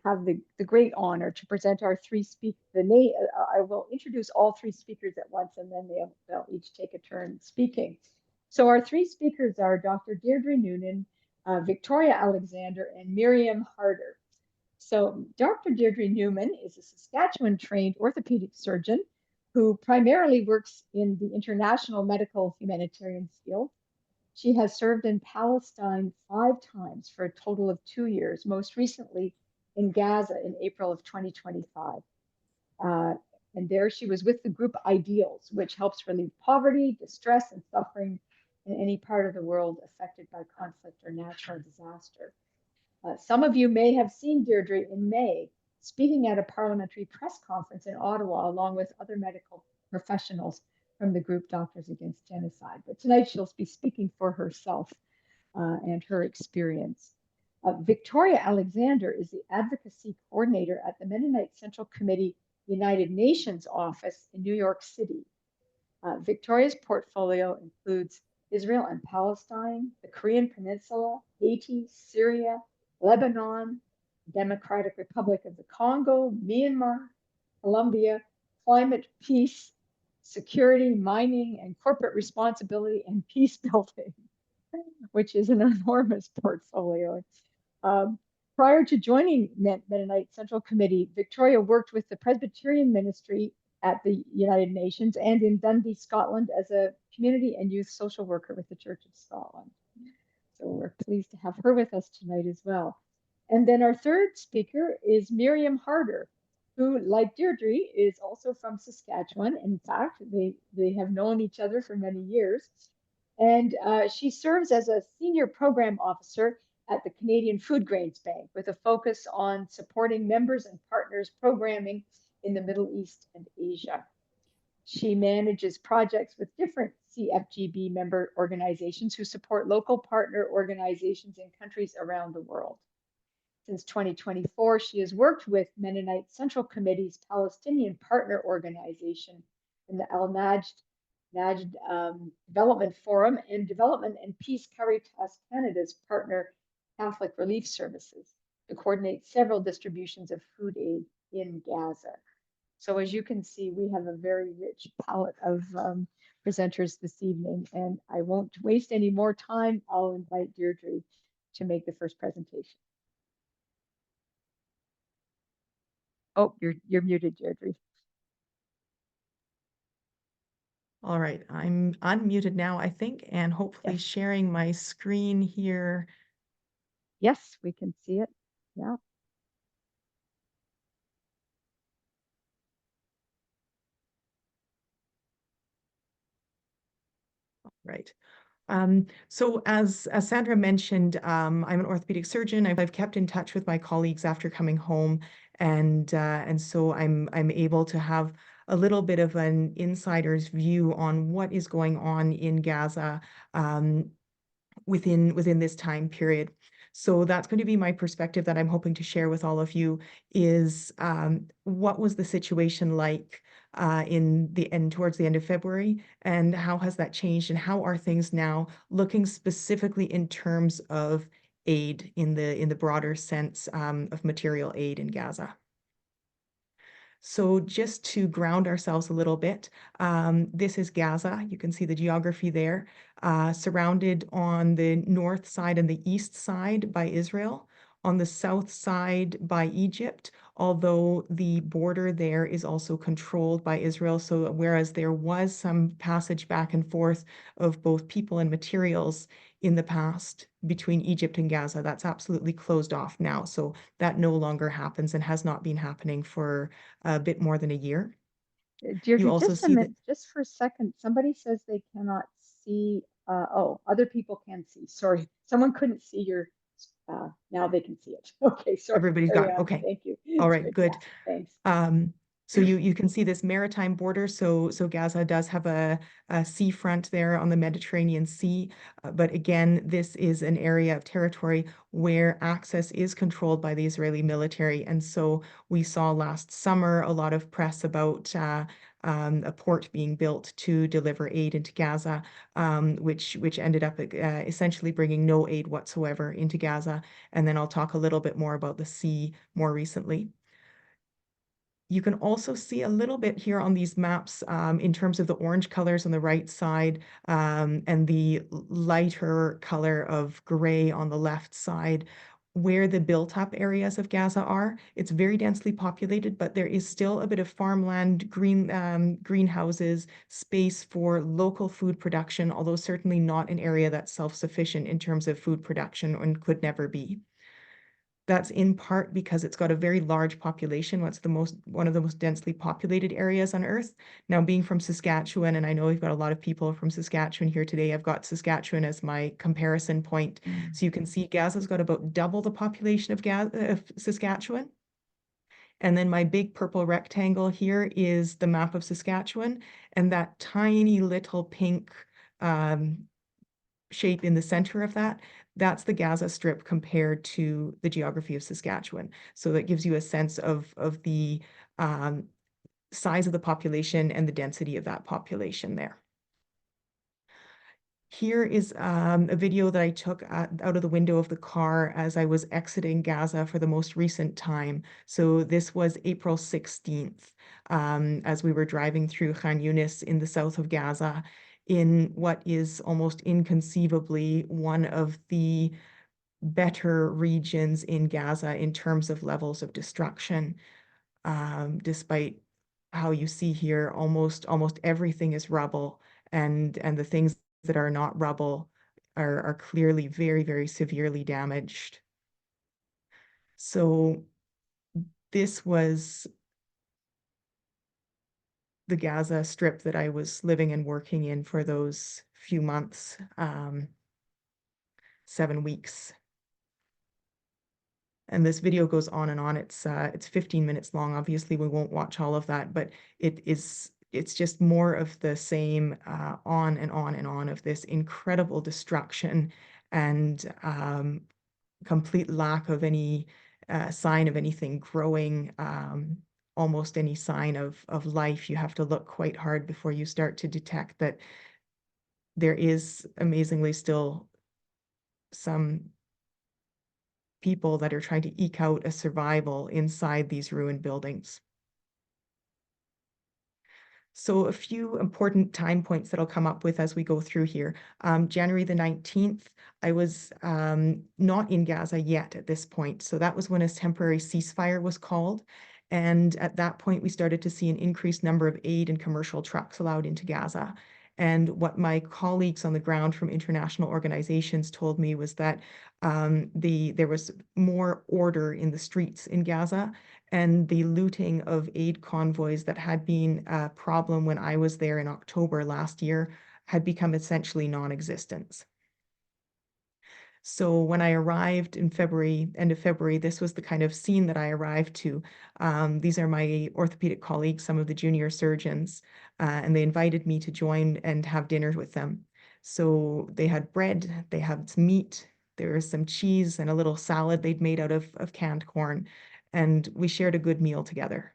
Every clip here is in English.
have the great honor to present our three speakers. I will introduce all three speakers at once, and then they'll each take a turn speaking. So our three speakers are Dr. Deidre Nunan, Victoria Alexander, and Miriam Harder. So Dr. Deidre Nunan is a Saskatchewan-trained orthopedic surgeon who primarily works in the international medical humanitarian field. She has served in Palestine 5 times for a total of 2 years, most recently in Gaza in April of 2025. And there she was with the group Ideals, which helps relieve poverty, distress, and suffering in any part of the world affected by conflict or natural disaster. Some of you may have seen Deirdre in May speaking at a parliamentary press conference in Ottawa, along with other medical professionals from the group Doctors Against Genocide. But tonight she'll be speaking for herself and her experience. Victoria Alexander is the advocacy coordinator at the Mennonite Central Committee United Nations office in New York City. Victoria's portfolio includes Israel and Palestine, the Korean Peninsula, Haiti, Syria, Lebanon, Democratic Republic of the Congo, Myanmar, Colombia, climate, peace, security, mining, and corporate responsibility and peace building, which is an enormous portfolio. Prior to joining Mennonite Central Committee, Victoria worked with the Presbyterian Ministry at the United Nations and in Dundee, Scotland as a community and youth social worker with the Church of Scotland. So we're pleased to have her with us tonight as well. And then our third speaker is Miriam Harder, who, like Deirdre, is also from Saskatchewan. In fact, they have known each other for many years. And she serves as a senior program officer at the Canadian Foodgrains Bank with a focus on supporting members and partners programming in the Middle East and Asia. She manages projects with different CFGB member organizations who support local partner organizations in countries around the world. Since 2024, she has worked with Mennonite Central Committee's Palestinian partner organization in the Al Najd Development Forum and Development and Peace Caritas Canada's partner Catholic Relief Services to coordinate several distributions of food aid in Gaza. So as you can see, we have a very rich palette of presenters this evening, and I won't waste any more time. I'll invite Deirdre to make the first presentation. Oh, you're muted, Deirdre. All right, I'm unmuted now, I think, and hopefully sharing my screen here. Yes, we can see it. Yeah. Right. So as Sandra mentioned, I'm an orthopedic surgeon. I've kept in touch with my colleagues after coming home, and so I'm able to have a little bit of an insider's view on what is going on in Gaza within this time period. So that's going to be my perspective that I'm hoping to share with all of you is what was the situation like towards the end of February, and how has that changed, and how are things now looking specifically in terms of aid in the broader sense of material aid in Gaza. So just to ground ourselves a little bit, this is Gaza. You can see the geography there, surrounded on the north side and the east side by Israel, on the south side by Egypt, although the border there is also controlled by Israel. So whereas there was some passage back and forth of both people and materials in the past between Egypt and Gaza, that's absolutely closed off now. So that no longer happens and has not been happening for a bit more than a year. Deirdre, You also see that just for a second, somebody says they cannot see. Oh, other people can see. Sorry, someone couldn't see your. Now they can see it. Okay, sorry. Everybody's got it. Okay. Thank you. All right, good. Yeah, thanks. So you can see this maritime border. So Gaza does have a seafront there on the Mediterranean Sea. But again, this is an area of territory where access is controlled by the Israeli military. And so we saw last summer a lot of press about a port being built to deliver aid into Gaza, which ended up essentially bringing no aid whatsoever into Gaza. And then I'll talk a little bit more about the sea more recently. You can also see a little bit here on these maps in terms of the orange colors on the right side and the lighter color of gray on the left side, where the built-up areas of Gaza are. It's very densely populated, but there is still a bit of farmland, greenhouses, space for local food production, although certainly not an area that's self-sufficient in terms of food production and could never be. That's in part because it's got a very large population. One of the most densely populated areas on Earth. Now, being from Saskatchewan, and I know we've got a lot of people from Saskatchewan here today, I've got Saskatchewan as my comparison point. So you can see Gaza's got about double the population of Saskatchewan. And then my big purple rectangle here is the map of Saskatchewan, and that tiny little pink shape in the center of that, that's the Gaza Strip compared to the geography of Saskatchewan. So that gives you a sense of the size of the population and the density of that population there. Here is a video that I took out of the window of the car as I was exiting Gaza for the most recent time. So this was April 16th, as we were driving through Khan Yunis in the south of Gaza, in what is almost inconceivably one of the better regions in Gaza in terms of levels of destruction, despite how you see here, almost everything is rubble, and the things that are not rubble are clearly very, very severely damaged. So this was the Gaza Strip that I was living and working in for those few months, 7 weeks. And this video goes on and on. It's 15 minutes long. Obviously, we won't watch all of that, but it's just more of the same on and on and on of this incredible destruction and complete lack of any sign of anything growing, almost any sign of life. You have to look quite hard before you start to detect that there is amazingly still some people that are trying to eke out a survival inside these ruined buildings. So a few important time points that I'll come up with as we go through here. January the 19th, I was not in Gaza yet at this point. So that was when a temporary ceasefire was called. And at that point, we started to see an increased number of aid and commercial trucks allowed into Gaza. And what my colleagues on the ground from international organizations told me was that there was more order in the streets in Gaza, and the looting of aid convoys that had been a problem when I was there in October last year had become essentially non-existent. So when I arrived in February, end of February, this was the kind of scene that I arrived to. These are my orthopedic colleagues, some of the junior surgeons, and they invited me to join and have dinner with them. So they had bread, they had some meat, there was some cheese and a little salad they'd made out of canned corn, and we shared a good meal together.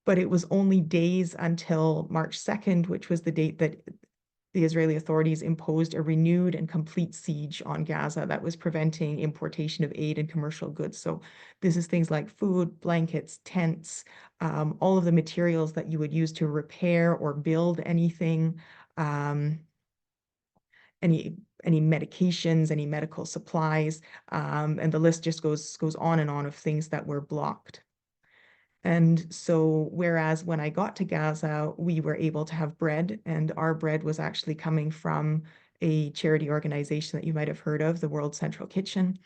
But it was only days until March 2nd, which was the date that the Israeli authorities imposed a renewed and complete siege on Gaza that was preventing importation of aid and commercial goods. So this is things like food, blankets, tents, all of the materials that you would use to repair or build anything, any medications, any medical supplies, and the list just goes on and on of things that were blocked. And so, whereas when I got to Gaza, we were able to have bread, and our bread was actually coming from a charity organization that you might have heard of, the World Central Kitchen.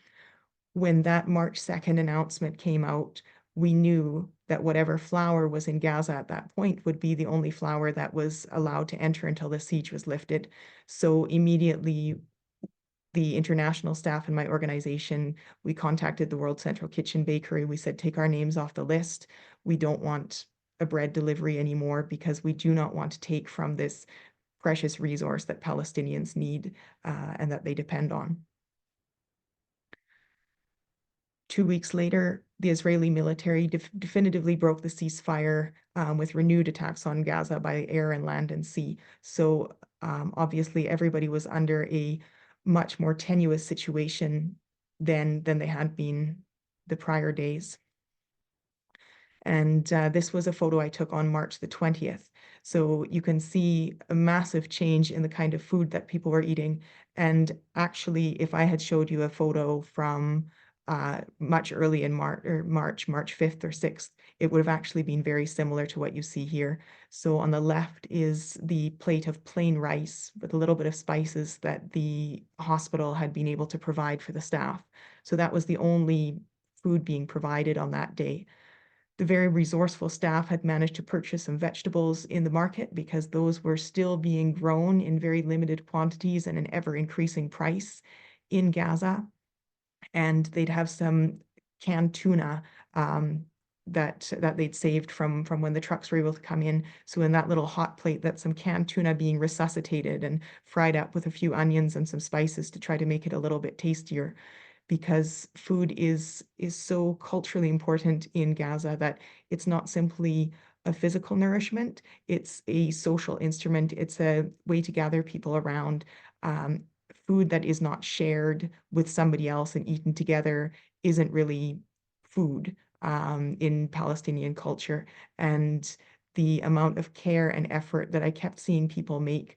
When that March 2nd announcement came out, we knew that whatever flour was in Gaza at that point would be the only flour that was allowed to enter until the siege was lifted. So immediately, the international staff in my organization, we contacted the World Central Kitchen Bakery. We said, take our names off the list. We don't want a bread delivery anymore because we do not want to take from this precious resource that Palestinians need and that they depend on. 2 weeks later, the Israeli military definitively broke the ceasefire with renewed attacks on Gaza by air and land and sea. So obviously, everybody was under a much more tenuous situation than they had been the prior days. And this was a photo I took on March the 20th. So you can see a massive change in the kind of food that people were eating. And actually, if I had showed you a photo from much early in March 5th or 6th, it would have actually been very similar to what you see here. So on the left is the plate of plain rice with a little bit of spices that the hospital had been able to provide for the staff. So that was the only food being provided on that day. The very resourceful staff had managed to purchase some vegetables in the market because those were still being grown in very limited quantities and an ever-increasing price in Gaza. And they'd have some canned tuna that they'd saved from when the trucks were able to come in. So in that little hot plate, that's some canned tuna being resuscitated and fried up with a few onions and some spices to try to make it a little bit tastier, because food is so culturally important in Gaza that it's not simply a physical nourishment, it's a social instrument, it's a way to gather people around. Food that is not shared with somebody else and eaten together isn't really food in Palestinian culture. And the amount of care and effort that I kept seeing people make,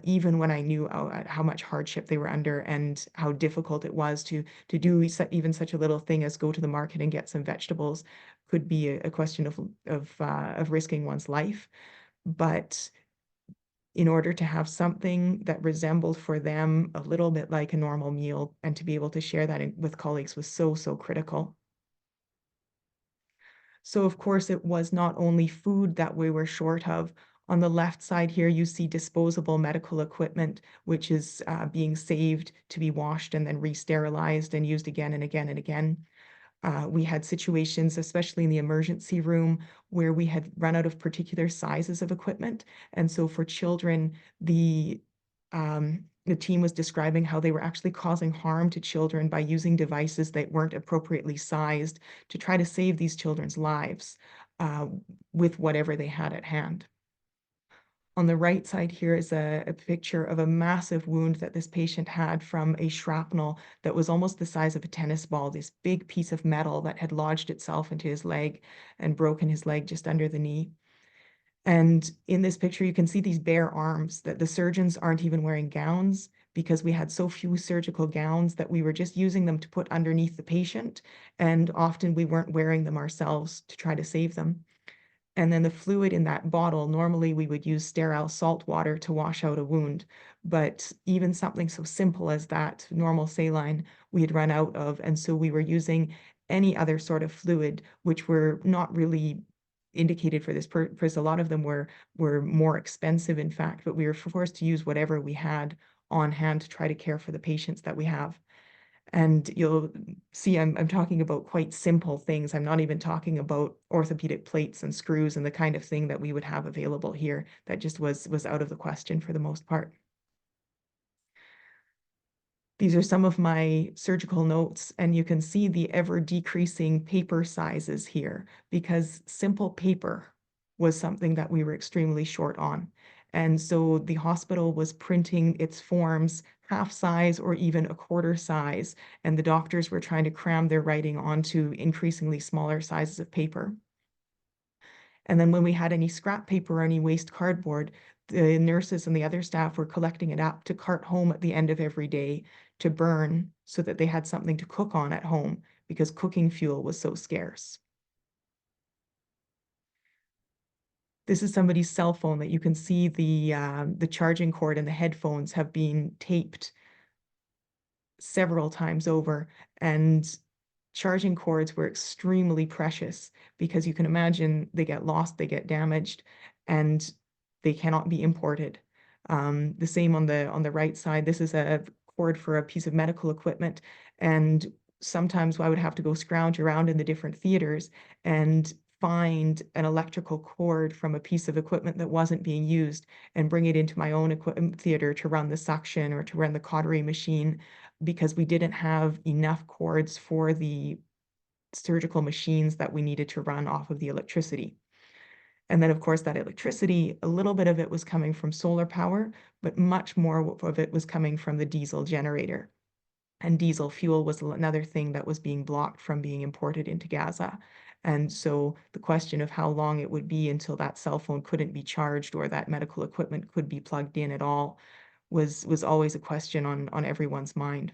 even when I knew how much hardship they were under and how difficult it was to do even such a little thing as go to the market and get some vegetables, could be a question of risking one's life. But in order to have something that resembled for them a little bit like a normal meal and to be able to share that with colleagues was so, so critical. So of course, it was not only food that we were short of. On the left side here, you see disposable medical equipment, which is being saved to be washed and then re-sterilized and used again and again and again. We had situations, especially in the emergency room, where we had run out of particular sizes of equipment. And so for children, the team was describing how they were actually causing harm to children by using devices that weren't appropriately sized to try to save these children's lives with whatever they had at hand. On the right side here is a picture of a massive wound that this patient had from a shrapnel that was almost the size of a tennis ball, this big piece of metal that had lodged itself into his leg and broken his leg just under the knee. And in this picture, you can see these bare arms, that the surgeons aren't even wearing gowns because we had so few surgical gowns that we were just using them to put underneath the patient. And often we weren't wearing them ourselves to try to save them. And then the fluid in that bottle, normally we would use sterile salt water to wash out a wound. But even something so simple as that, normal saline, we had run out of. And so we were using any other sort of fluid, which were not really indicated for this purpose. A lot of them were more expensive, in fact, but we were forced to use whatever we had on hand to try to care for the patients that we have. And you'll see I'm talking about quite simple things. I'm not even talking about orthopedic plates and screws and the kind of thing that we would have available here. That just was out of the question for the most part. These are some of my surgical notes, and you can see the ever decreasing paper sizes here because simple paper was something that we were extremely short on. And so the hospital was printing its forms half size or even a quarter size, and the doctors were trying to cram their writing onto increasingly smaller sizes of paper. And then when we had any scrap paper or any waste cardboard, the nurses and the other staff were collecting it up to cart home at the end of every day to burn so that they had something to cook on at home because cooking fuel was so scarce. This is somebody's cell phone that you can see the charging cord and the headphones have been taped several times over, and charging cords were extremely precious because you can imagine they get lost, they get damaged, and they cannot be imported. The same on the right side. This is a cord for a piece of medical equipment, and sometimes I would have to go scrounge around in the different theaters and find an electrical cord from a piece of equipment that wasn't being used and bring it into my own equipment theater to run the suction or to run the cautery machine because we didn't have enough cords for the surgical machines that we needed to run off of the electricity. And then, of course, that electricity, a little bit of it was coming from solar power, but much more of it was coming from the diesel generator. And diesel fuel was another thing that was being blocked from being imported into Gaza. And so the question of how long it would be until that cell phone couldn't be charged or that medical equipment could be plugged in at all was always a question on everyone's mind.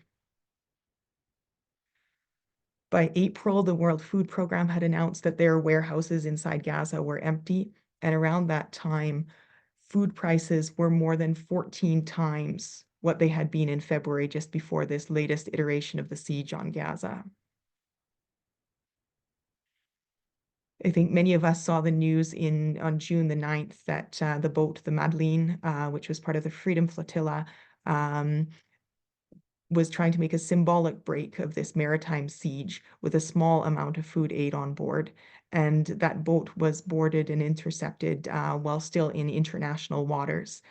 By April, the World Food Program had announced that their warehouses inside Gaza were empty. And around that time, food prices were more than 14 times what they had been in February, just before this latest iteration of the siege on Gaza. I think many of us saw the news on June the 9th that the boat, the Madeleine, which was part of the Freedom Flotilla, was trying to make a symbolic break of this maritime siege with a small amount of food aid on board. And that boat was boarded and intercepted while still in international waters.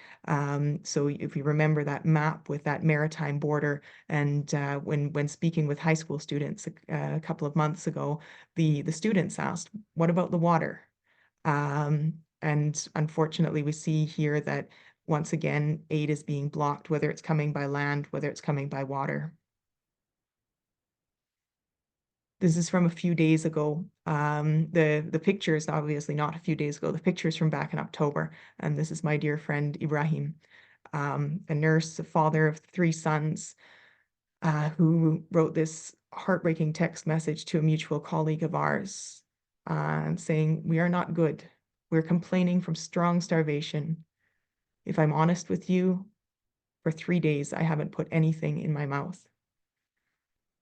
So if you remember that map with that maritime border, and when speaking with high school students a couple of months ago, the students asked, "What about the water?" And unfortunately, we see here that once again, aid is being blocked, whether it's coming by land, whether it's coming by water. This is from a few days ago. The picture is obviously not a few days ago. The picture is from back in October, and this is my dear friend Ibrahim, a nurse, a father of 3 sons, who wrote this heartbreaking text message to a mutual colleague of ours, saying, "We are not good. We're complaining from strong starvation. If I'm honest with you, for 3 days, I haven't put anything in my mouth.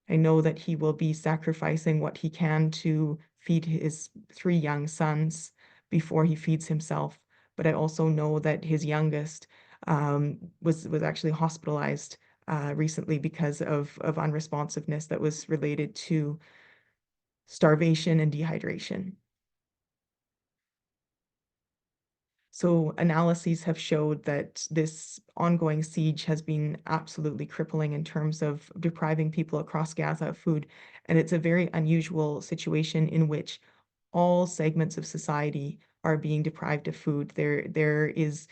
I know that he will be sacrificing what he can to feed his 3 young sons before he feeds himself. But I also know that his youngest was actually hospitalized recently because of unresponsiveness that was related to starvation and dehydration." So analyses have showed that this ongoing siege has been absolutely crippling in terms of depriving people across Gaza of food. And it's a very unusual situation in which all segments of society are being deprived of food. There's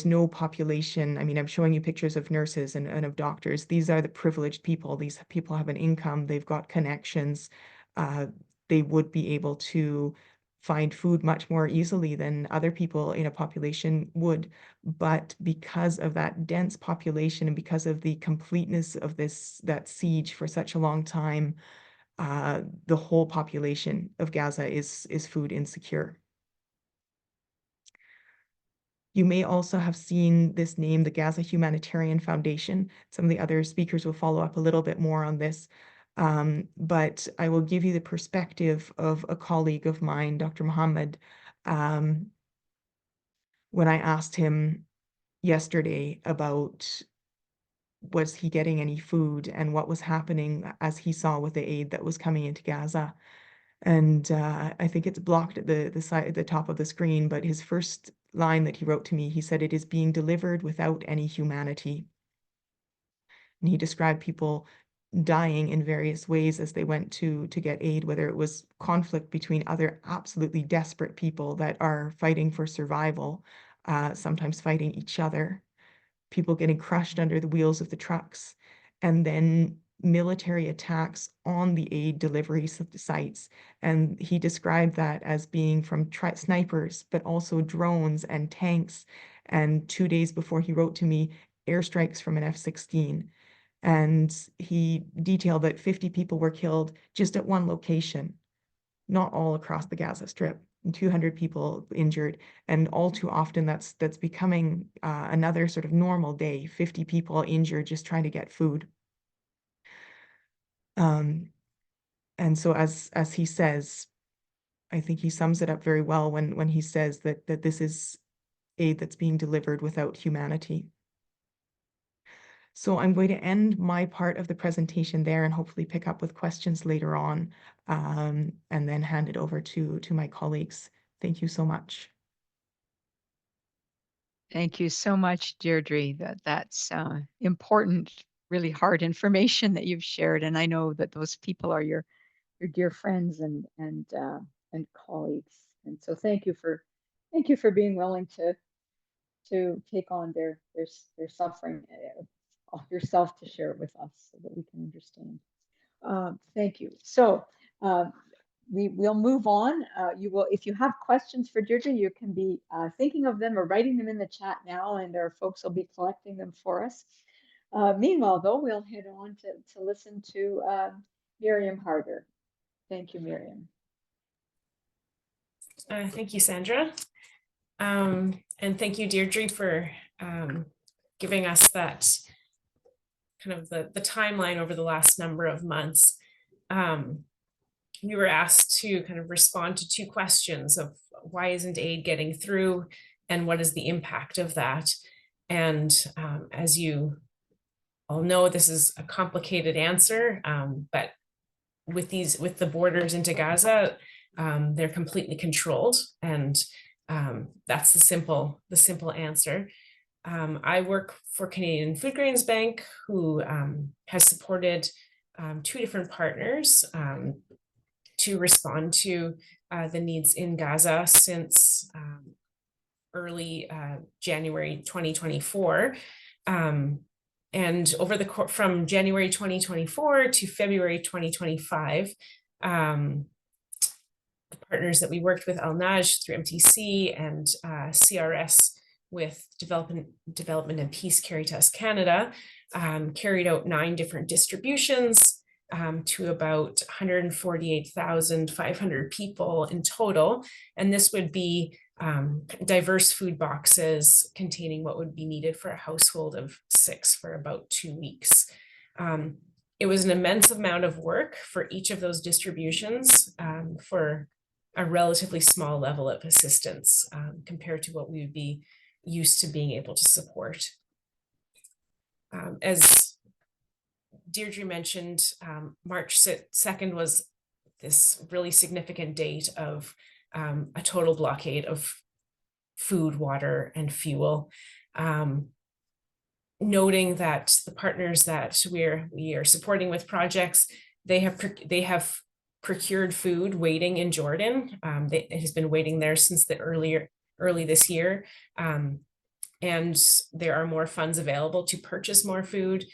no population. I mean, I'm showing you pictures of nurses and of doctors. These are the privileged people. These people have an income, they've got connections. Uh, they would be able to find food much more easily than other people in a population would. But because of that dense population and because of the completeness of that siege for such a long time, the whole population of Gaza is food insecure. You may also have seen this name, the Gaza Humanitarian Foundation. Some of the other speakers will follow up a little bit more on this. But I will give you the perspective of a colleague of mine, Dr. Muhammad, when I asked him yesterday about was he getting any food and what was happening as he saw with the aid that was coming into Gaza. And I think it's blocked at the side at the top of the screen, but his first line that he wrote to me, he said, "It is being delivered without any humanity." And he described people dying in various ways as they went to get aid, whether it was conflict between other absolutely desperate people that are fighting for survival, sometimes fighting each other, people getting crushed under the wheels of the trucks, and then military attacks on the aid delivery sites. And he described that as being from snipers, but also drones and tanks. And 2 days before he wrote to me, airstrikes from an F-16. And he detailed that 50 people were killed just at one location, not all across the Gaza Strip, and 200 people injured. And all too often, that's becoming another sort of normal day, 50 people injured just trying to get food. And so as he says, I think he sums it up very well when he says that this is aid that's being delivered without humanity. So I'm going to end my part of the presentation there and hopefully pick up with questions later on, and then hand it over to my colleagues. Thank you so much. Thank you so much, Deirdre. That's important, really hard information that you've shared. And I know that those people are your your dear friends and colleagues. And so thank you for being willing to take on their suffering yourself, to share it with us so that we can understand. Thank you. So we'll move on. You will, if you have questions for Deirdre, you can be thinking of them or writing them in the chat now, and our folks will be collecting them for us. Meanwhile, though, we'll head on to listen to Miriam Harder. Thank you, Miriam. Thank you, Sandra. And thank you, Deirdre, for giving us that kind of the timeline over the last number of months. We were asked to kind of respond to two questions of why isn't aid getting through and what is the impact of that? And as you all know, this is a complicated answer, but with the borders into Gaza, they're completely controlled, and that's the simple answer. I work for Canadian Foodgrains Bank, who has supported two different partners to respond to the needs in Gaza since early January 2024. And over from January 2024 to February 2025, the partners that we worked with, Al-Naj through MTC and CRS with Development and Peace Caritas Canada, carried out 9 different distributions to about 148,500 people in total. And this would be diverse food boxes containing what would be needed for a household of 6 for about 2 weeks. It was an immense amount of work for each of those distributions for a relatively small level of assistance compared to what we would be used to being able to support. As Deirdre mentioned, March 2nd was this really significant date of a total blockade of food, water, and fuel. Noting that the partners that we are supporting with projects, they have procured food waiting in Jordan. It has been waiting there since early this year. And there are more funds available to purchase more food.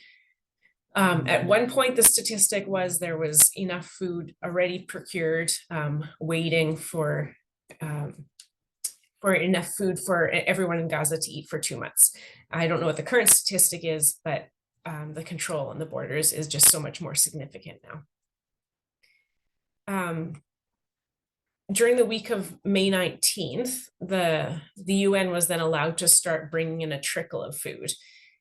At one point, the statistic was there was enough food already procured, waiting for enough food for everyone in Gaza to eat for 2 months. I don't know what the current statistic is, but the control on the borders is just so much more significant now. During the week of May 19th, the UN was then allowed to start bringing in a trickle of food.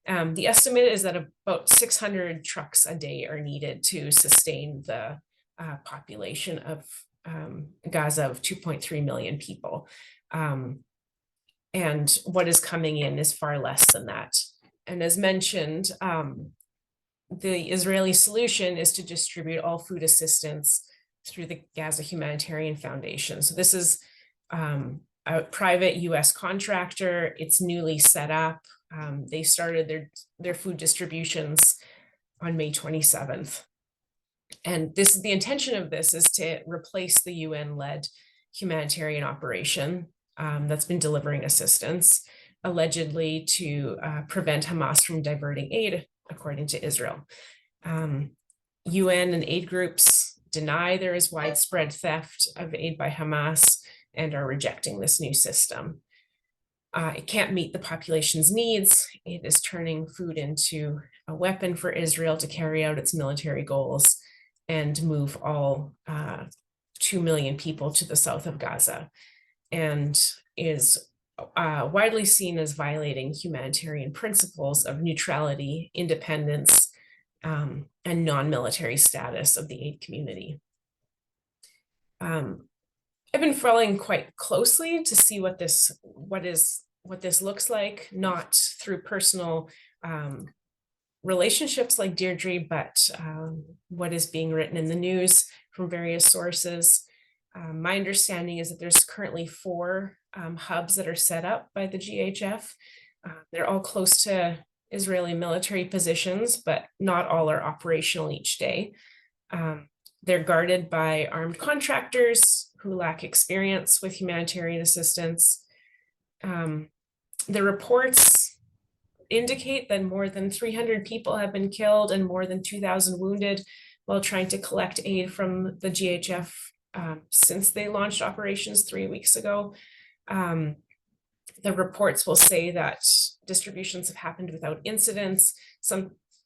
The estimate is that about 600 trucks a day are needed to sustain the population of Gaza of 2.3 million people. And what is coming in is far less than that. And as mentioned, the Israeli solution is to distribute all food assistance through the Gaza Humanitarian Foundation. So this is a private US contractor. It's newly set up. They started their food distributions on May 27th. And the intention of this is to replace the UN-led humanitarian operation that's been delivering assistance, allegedly to prevent Hamas from diverting aid, according to Israel. UN and aid groups deny there is widespread theft of aid by Hamas and are rejecting this new system. It can't meet the population's needs. It is turning food into a weapon for Israel to carry out its military goals and move all 2 million people to the south of Gaza, and is widely seen as violating humanitarian principles of neutrality, independence, and non-military status of the aid community. I've been following quite closely to see what this looks like, not through personal relationships like Deirdre, but what is being written in the news from various sources. My understanding is that there's currently 4 hubs that are set up by the GHF. They're all close to Israeli military positions, but not all are operational each day. They're guarded by armed contractors who lack experience with humanitarian assistance. The reports indicate that more than 300 people have been killed and more than 2,000 wounded while trying to collect aid from the GHF since they launched operations 3 weeks ago. The reports will say that distributions have happened without incidents.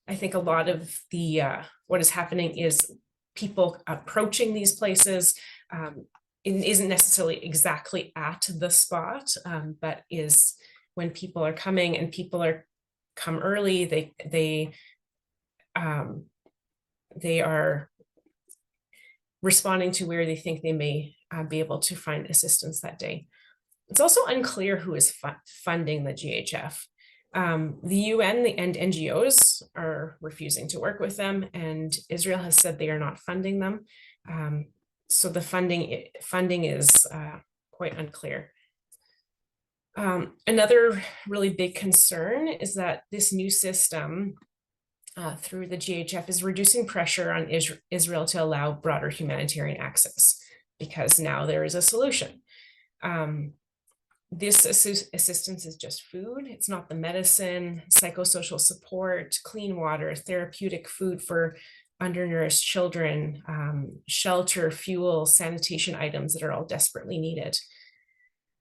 I think a lot of the what is happening is people approaching these places. It isn't necessarily exactly at the spot, but is when people are coming and people are come early, they are responding to where they think they may be able to find assistance that day. It's also unclear who is funding the GHF. The UN and NGOs are refusing to work with them, and Israel has said they are not funding them. So the funding is quite unclear. Another really big concern is that this new system through the GHF is reducing pressure on Israel to allow broader humanitarian access, because now there is a solution. This assistance is just food. It's not the medicine, psychosocial support, clean water, therapeutic food for undernourished children, shelter, fuel, sanitation items that are all desperately needed.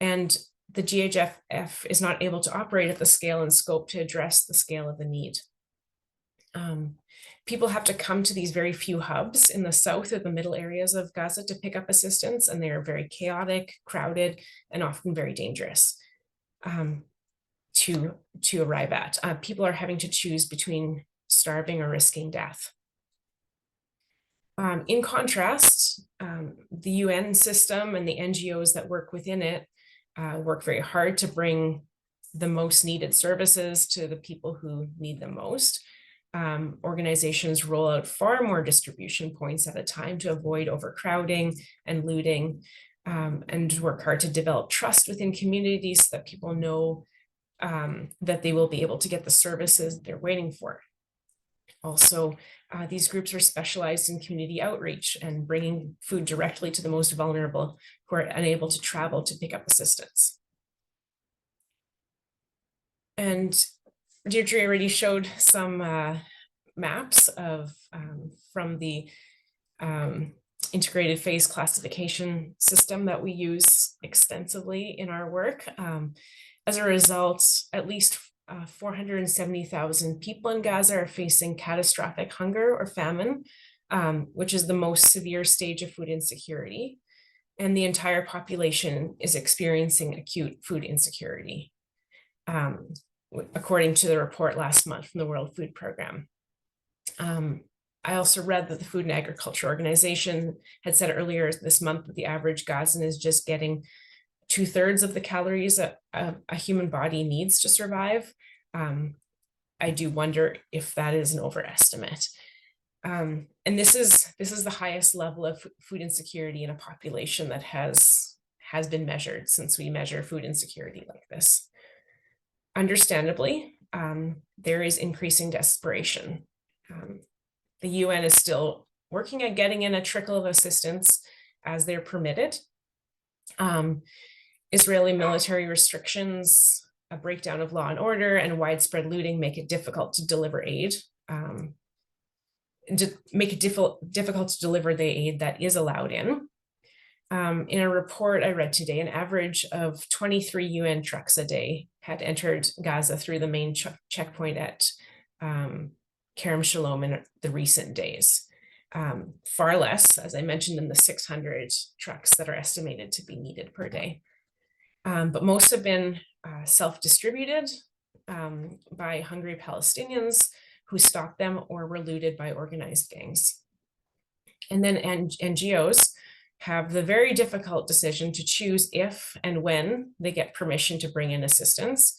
And the GHF is not able to operate at the scale and scope to address the scale of the need. People have to come to these very few hubs in the south or the middle areas of Gaza to pick up assistance, and they are very chaotic, crowded, and often very dangerous to arrive at. People are having to choose between starving or risking death. In contrast, the UN system and the NGOs that work within it work very hard to bring the most needed services to the people who need them most. Organizations roll out far more distribution points at a time to avoid overcrowding and looting, and work hard to develop trust within communities so that people know that they will be able to get the services they're waiting for. Also, these groups are specialized in community outreach and bringing food directly to the most vulnerable who are unable to travel to pick up assistance. And Deidre already showed some maps of from the integrated phase classification system that we use extensively in our work. As a result, at least 470,000 people in Gaza are facing catastrophic hunger or famine, which is the most severe stage of food insecurity. And the entire population is experiencing acute food insecurity, according to the report last month from the World Food Programme. I also read that the Food and Agriculture Organization had said earlier this month that the average Gazan is just getting 2/3 of the calories a human body needs to survive. I do wonder if that is an overestimate. And this is the highest level of food insecurity in a population that has been measured since we measure food insecurity like this. Understandably, there is increasing desperation. The UN is still working at getting in a trickle of assistance as they're permitted. Israeli military restrictions, a breakdown of law and order, and widespread looting make it difficult to deliver aid, make it difficult to deliver the aid that is allowed in. In a report I read today, an average of 23 UN trucks a day had entered Gaza through the main checkpoint at Kerem Shalom in the recent days. Far less, as I mentioned, in the 600 trucks that are estimated to be needed per day. But most have been self-distributed by hungry Palestinians who stopped them or were looted by organized gangs. And then NGOs have the very difficult decision to choose if and when they get permission to bring in assistance,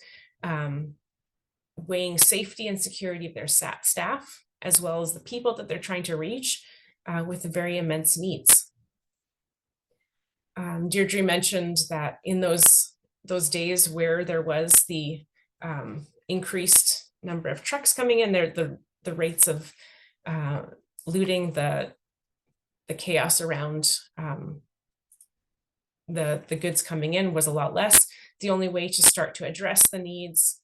weighing safety and security of their staff, as well as the people that they're trying to reach with the very immense needs. Deidre mentioned that in those days where there was the increased number of trucks coming in, the rates of looting, the chaos around the goods coming in was a lot less. The only way to start to address the needs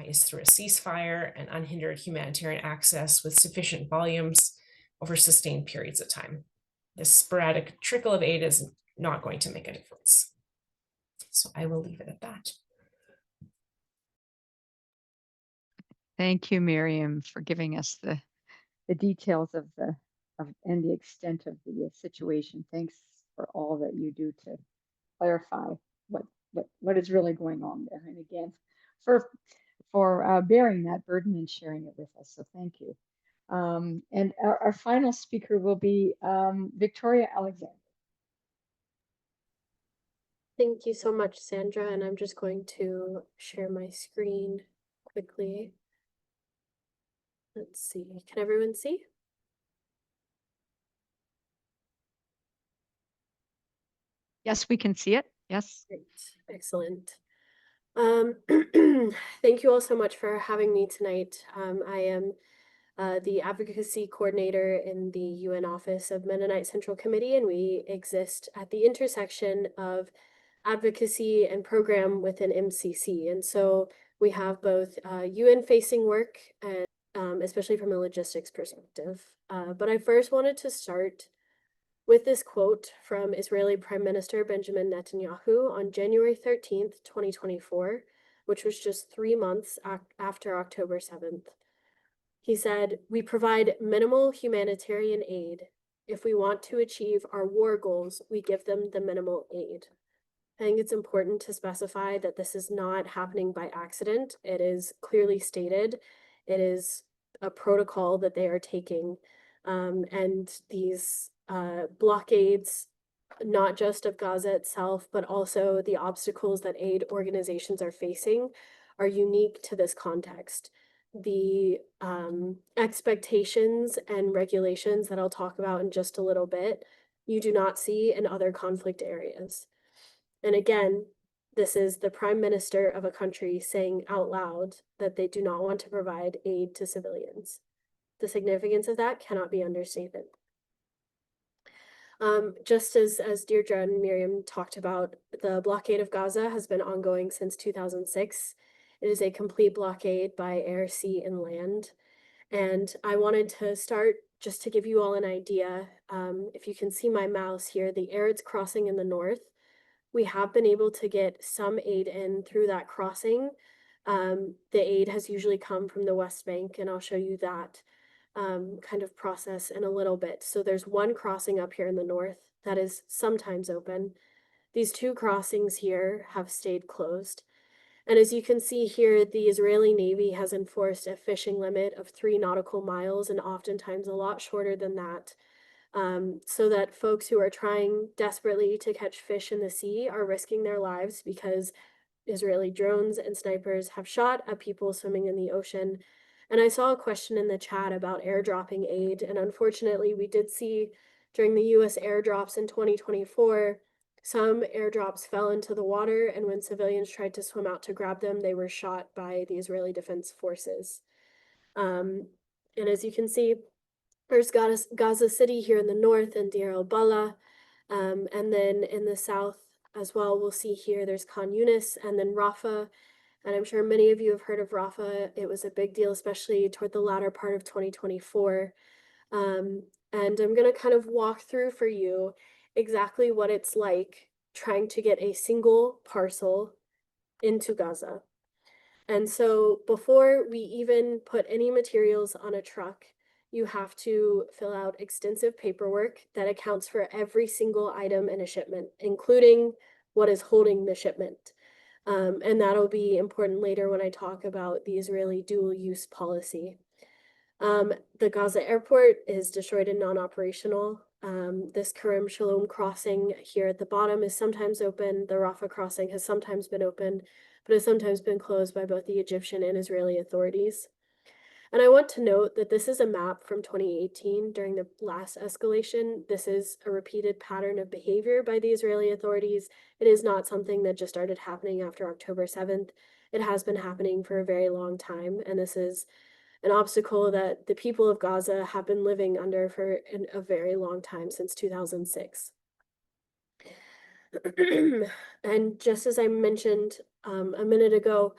is through a ceasefire and unhindered humanitarian access with sufficient volumes over sustained periods of time. This sporadic trickle of aid is not going to make a difference. So I will leave it at that. Thank you, Miriam, for giving us the details of and the extent of the situation. Thanks for all that you do to clarify what is really going on there. And again, for bearing that burden and sharing it with us. So thank you. And our final speaker will be Victoria Alexander. Thank you so much, Sandra. And I'm just going to share my screen quickly. Let's see. Can everyone see? Yes, we can see it. Yes. Great. Excellent. Thank you all so much for having me tonight. I am the advocacy coordinator in the UN Office of Mennonite Central Committee, and we exist at the intersection of advocacy and program within MCC. And so we have both UN-facing work, and especially from a logistics perspective. But I first wanted to start with this quote from Israeli Prime Minister Benjamin Netanyahu on January 13th, 2024, which was just 3 months after October 7th. He said, "We provide minimal humanitarian aid. If we want to achieve our war goals, we give them the minimal aid." I think it's important to specify that this is not happening by accident. It is clearly stated. It is a protocol that they are taking. And these blockades, not just of Gaza itself, but also the obstacles that aid organizations are facing, are unique to this context. The expectations and regulations that I'll talk about in just a little bit, you do not see in other conflict areas. And again, this is the prime minister of a country saying out loud that they do not want to provide aid to civilians. The significance of that cannot be understated. Just as Deidre and Miriam talked about, the blockade of Gaza has been ongoing since 2006. It is a complete blockade by air, sea, and land. And I wanted to start just to give you all an idea. If you can see my mouse here, the air it's crossing in the north, we have been able to get some aid in through that crossing. The aid has usually come from the West Bank, and I'll show you that kind of process in a little bit. So there's one crossing up here in the north that is sometimes open. These two crossings here have stayed closed. And as you can see here, the Israeli Navy has enforced a fishing limit of 3 nautical miles and oftentimes a lot shorter than that, so that folks who are trying desperately to catch fish in the sea are risking their lives because Israeli drones and snipers have shot at people swimming in the ocean. And I saw a question in the chat about airdropping aid. And unfortunately, we did see during the US airdrops in 2024, some airdrops fell into the water. And when civilians tried to swim out to grab them, they were shot by the Israeli Defense Forces. And as you can see, there's Gaza City here in the north and Deir el-Balah. And then in the south as well, we'll see here there's Khan Yunis and then Rafah. And I'm sure many of you have heard of Rafah. It was a big deal, especially toward the latter part of 2024. And I'm going to kind of walk through for you exactly what it's like trying to get a single parcel into Gaza. And so before we even put any materials on a truck, you have to fill out extensive paperwork that accounts for every single item in a shipment, including what is holding the shipment. And that'll be important later when I talk about the Israeli dual-use policy. The Gaza airport is destroyed and non-operational. This Kerem Shalom crossing here at the bottom is sometimes open. The Rafah crossing has sometimes been open, but has sometimes been closed by both the Egyptian and Israeli authorities. And I want to note that this is a map from 2018 during the last escalation. This is a repeated pattern of behavior by the Israeli authorities. It is not something that just started happening after October 7th. It has been happening for a very long time. And this is an obstacle that the people of Gaza have been living under for a very long time, since 2006. And just as I mentioned a minute ago,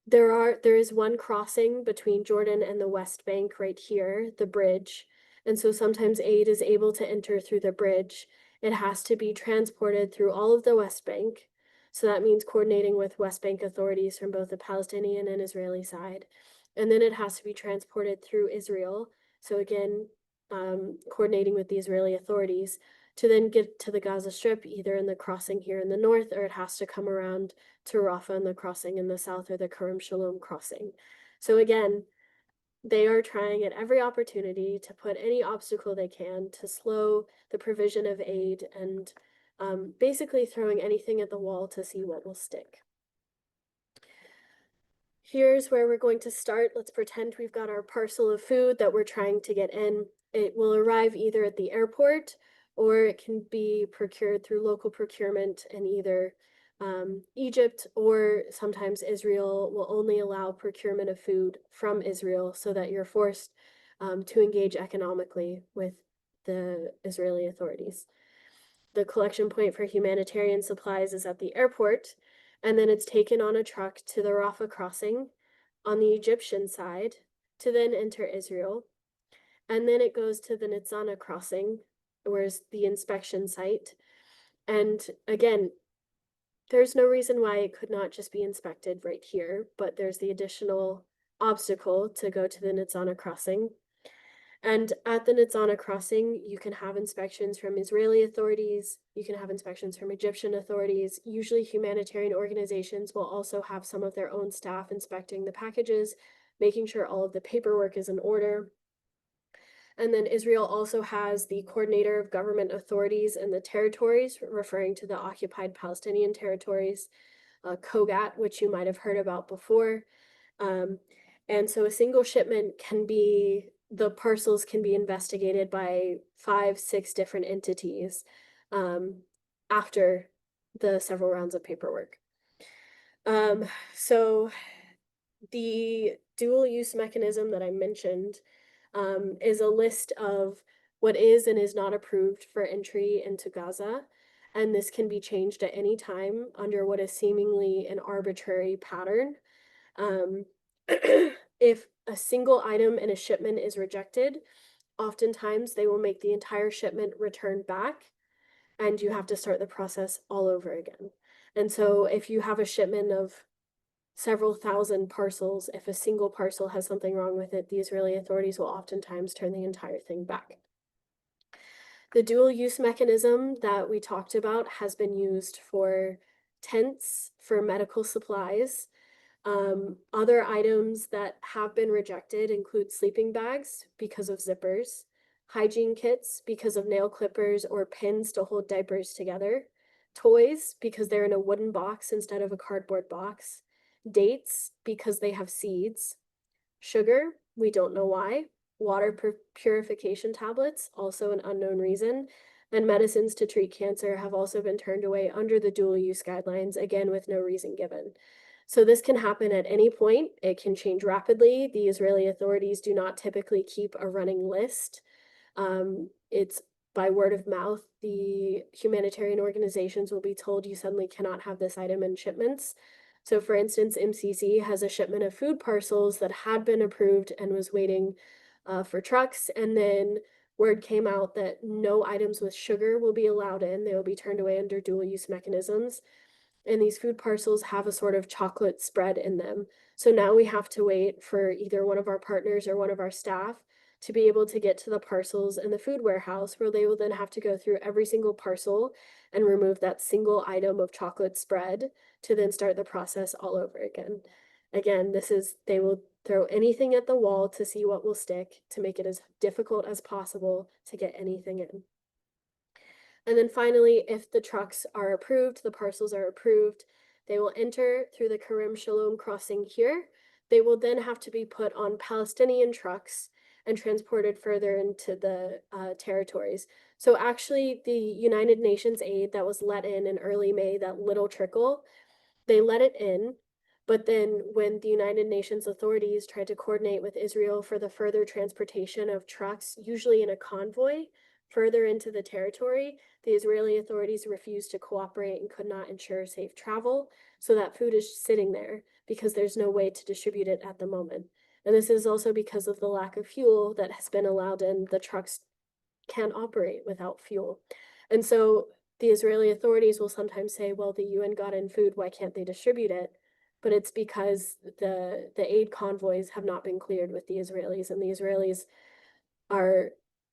there is one crossing between Jordan and the West Bank right here, the bridge. And so sometimes aid is able to enter through the bridge. It has to be transported through all of the West Bank. So that means coordinating with West Bank authorities from both the Palestinian and Israeli side. And then it has to be transported through Israel. So again, coordinating with the Israeli authorities to then get to the Gaza Strip, either in the crossing here in the north, or it has to come around to Rafah in the crossing in the south, or the Kerem Shalom crossing. So again, they are trying at every opportunity to put any obstacle they can to slow the provision of aid, and basically throwing anything at the wall to see what will stick. Here's where we're going to start. Let's pretend we've got our parcel of food that we're trying to get in. It will arrive either at the airport, or it can be procured through local procurement in either Egypt, or sometimes Israel will only allow procurement of food from Israel, so that you're forced to engage economically with the Israeli authorities. The collection point for humanitarian supplies is at the airport, and then it's taken on a truck to the Rafah crossing on the Egyptian side to then enter Israel. And then it goes to the Nitzana crossing, where's the inspection site. And again, there's no reason why it could not just be inspected right here, but there's the additional obstacle to go to the Nitzana crossing. And at the Nitzana crossing, you can have inspections from Israeli authorities, you can have inspections from Egyptian authorities. Usually humanitarian organizations will also have some of their own staff inspecting the packages, making sure all of the paperwork is in order. And then Israel also has the coordinator of government authorities in the territories, referring to the occupied Palestinian territories, COGAT, which you might have heard about before. And so a single shipment can be, the parcels can be investigated by 5-6 different entities after the several rounds of paperwork. So the dual use mechanism that I mentioned is a list of what is and is not approved for entry into Gaza. And this can be changed at any time under what is seemingly an arbitrary pattern. If a single item in a shipment is rejected, oftentimes they will make the entire shipment return back, and you have to start the process all over again. And so if you have a shipment of several thousand parcels, if a single parcel has something wrong with it, the Israeli authorities will oftentimes turn the entire thing back. The dual use mechanism that we talked about has been used for tents, for medical supplies. Other items that have been rejected include sleeping bags because of zippers, hygiene kits because of nail clippers or pins to hold diapers together, toys because they're in a wooden box instead of a cardboard box, dates because they have seeds, sugar, we don't know why, water purification tablets, also an unknown reason, and medicines to treat cancer have also been turned away under the dual use guidelines, again with no reason given. So this can happen at any point. It can change rapidly. The Israeli authorities do not typically keep a running list. It's by word of mouth. The humanitarian organizations will be told you suddenly cannot have this item in shipments. So for instance, MCC has a shipment of food parcels that had been approved and was waiting for trucks. And then word came out that no items with sugar will be allowed in. They will be turned away under dual use mechanisms. And these food parcels have a sort of chocolate spread in them. So now we have to wait for either one of our partners or one of our staff to be able to get to the parcels in the food warehouse, where they will then have to go through every single parcel and remove that single item of chocolate spread to then start the process all over again. Again, they will throw anything at the wall to see what will stick, to make it as difficult as possible to get anything in. And then finally, if the trucks are approved, the parcels are approved, they will enter through the Kerem Shalom crossing here. They will then have to be put on Palestinian trucks and transported further into the territories. So actually the United Nations aid that was let in early May, that little trickle, they let it in, But then when the United Nations authorities tried to coordinate with Israel for the further transportation of trucks, usually in a convoy, further into the territory, the Israeli authorities refused to cooperate and could not ensure safe travel. So that food is sitting there because there's no way to distribute it at the moment. And this is also because of the lack of fuel that has been allowed in. The trucks can't operate without fuel. And so the Israeli authorities will sometimes say, well, the UN got in food, why can't they distribute it? But it's because the aid convoys have not been cleared with the Israelis, and the Israelis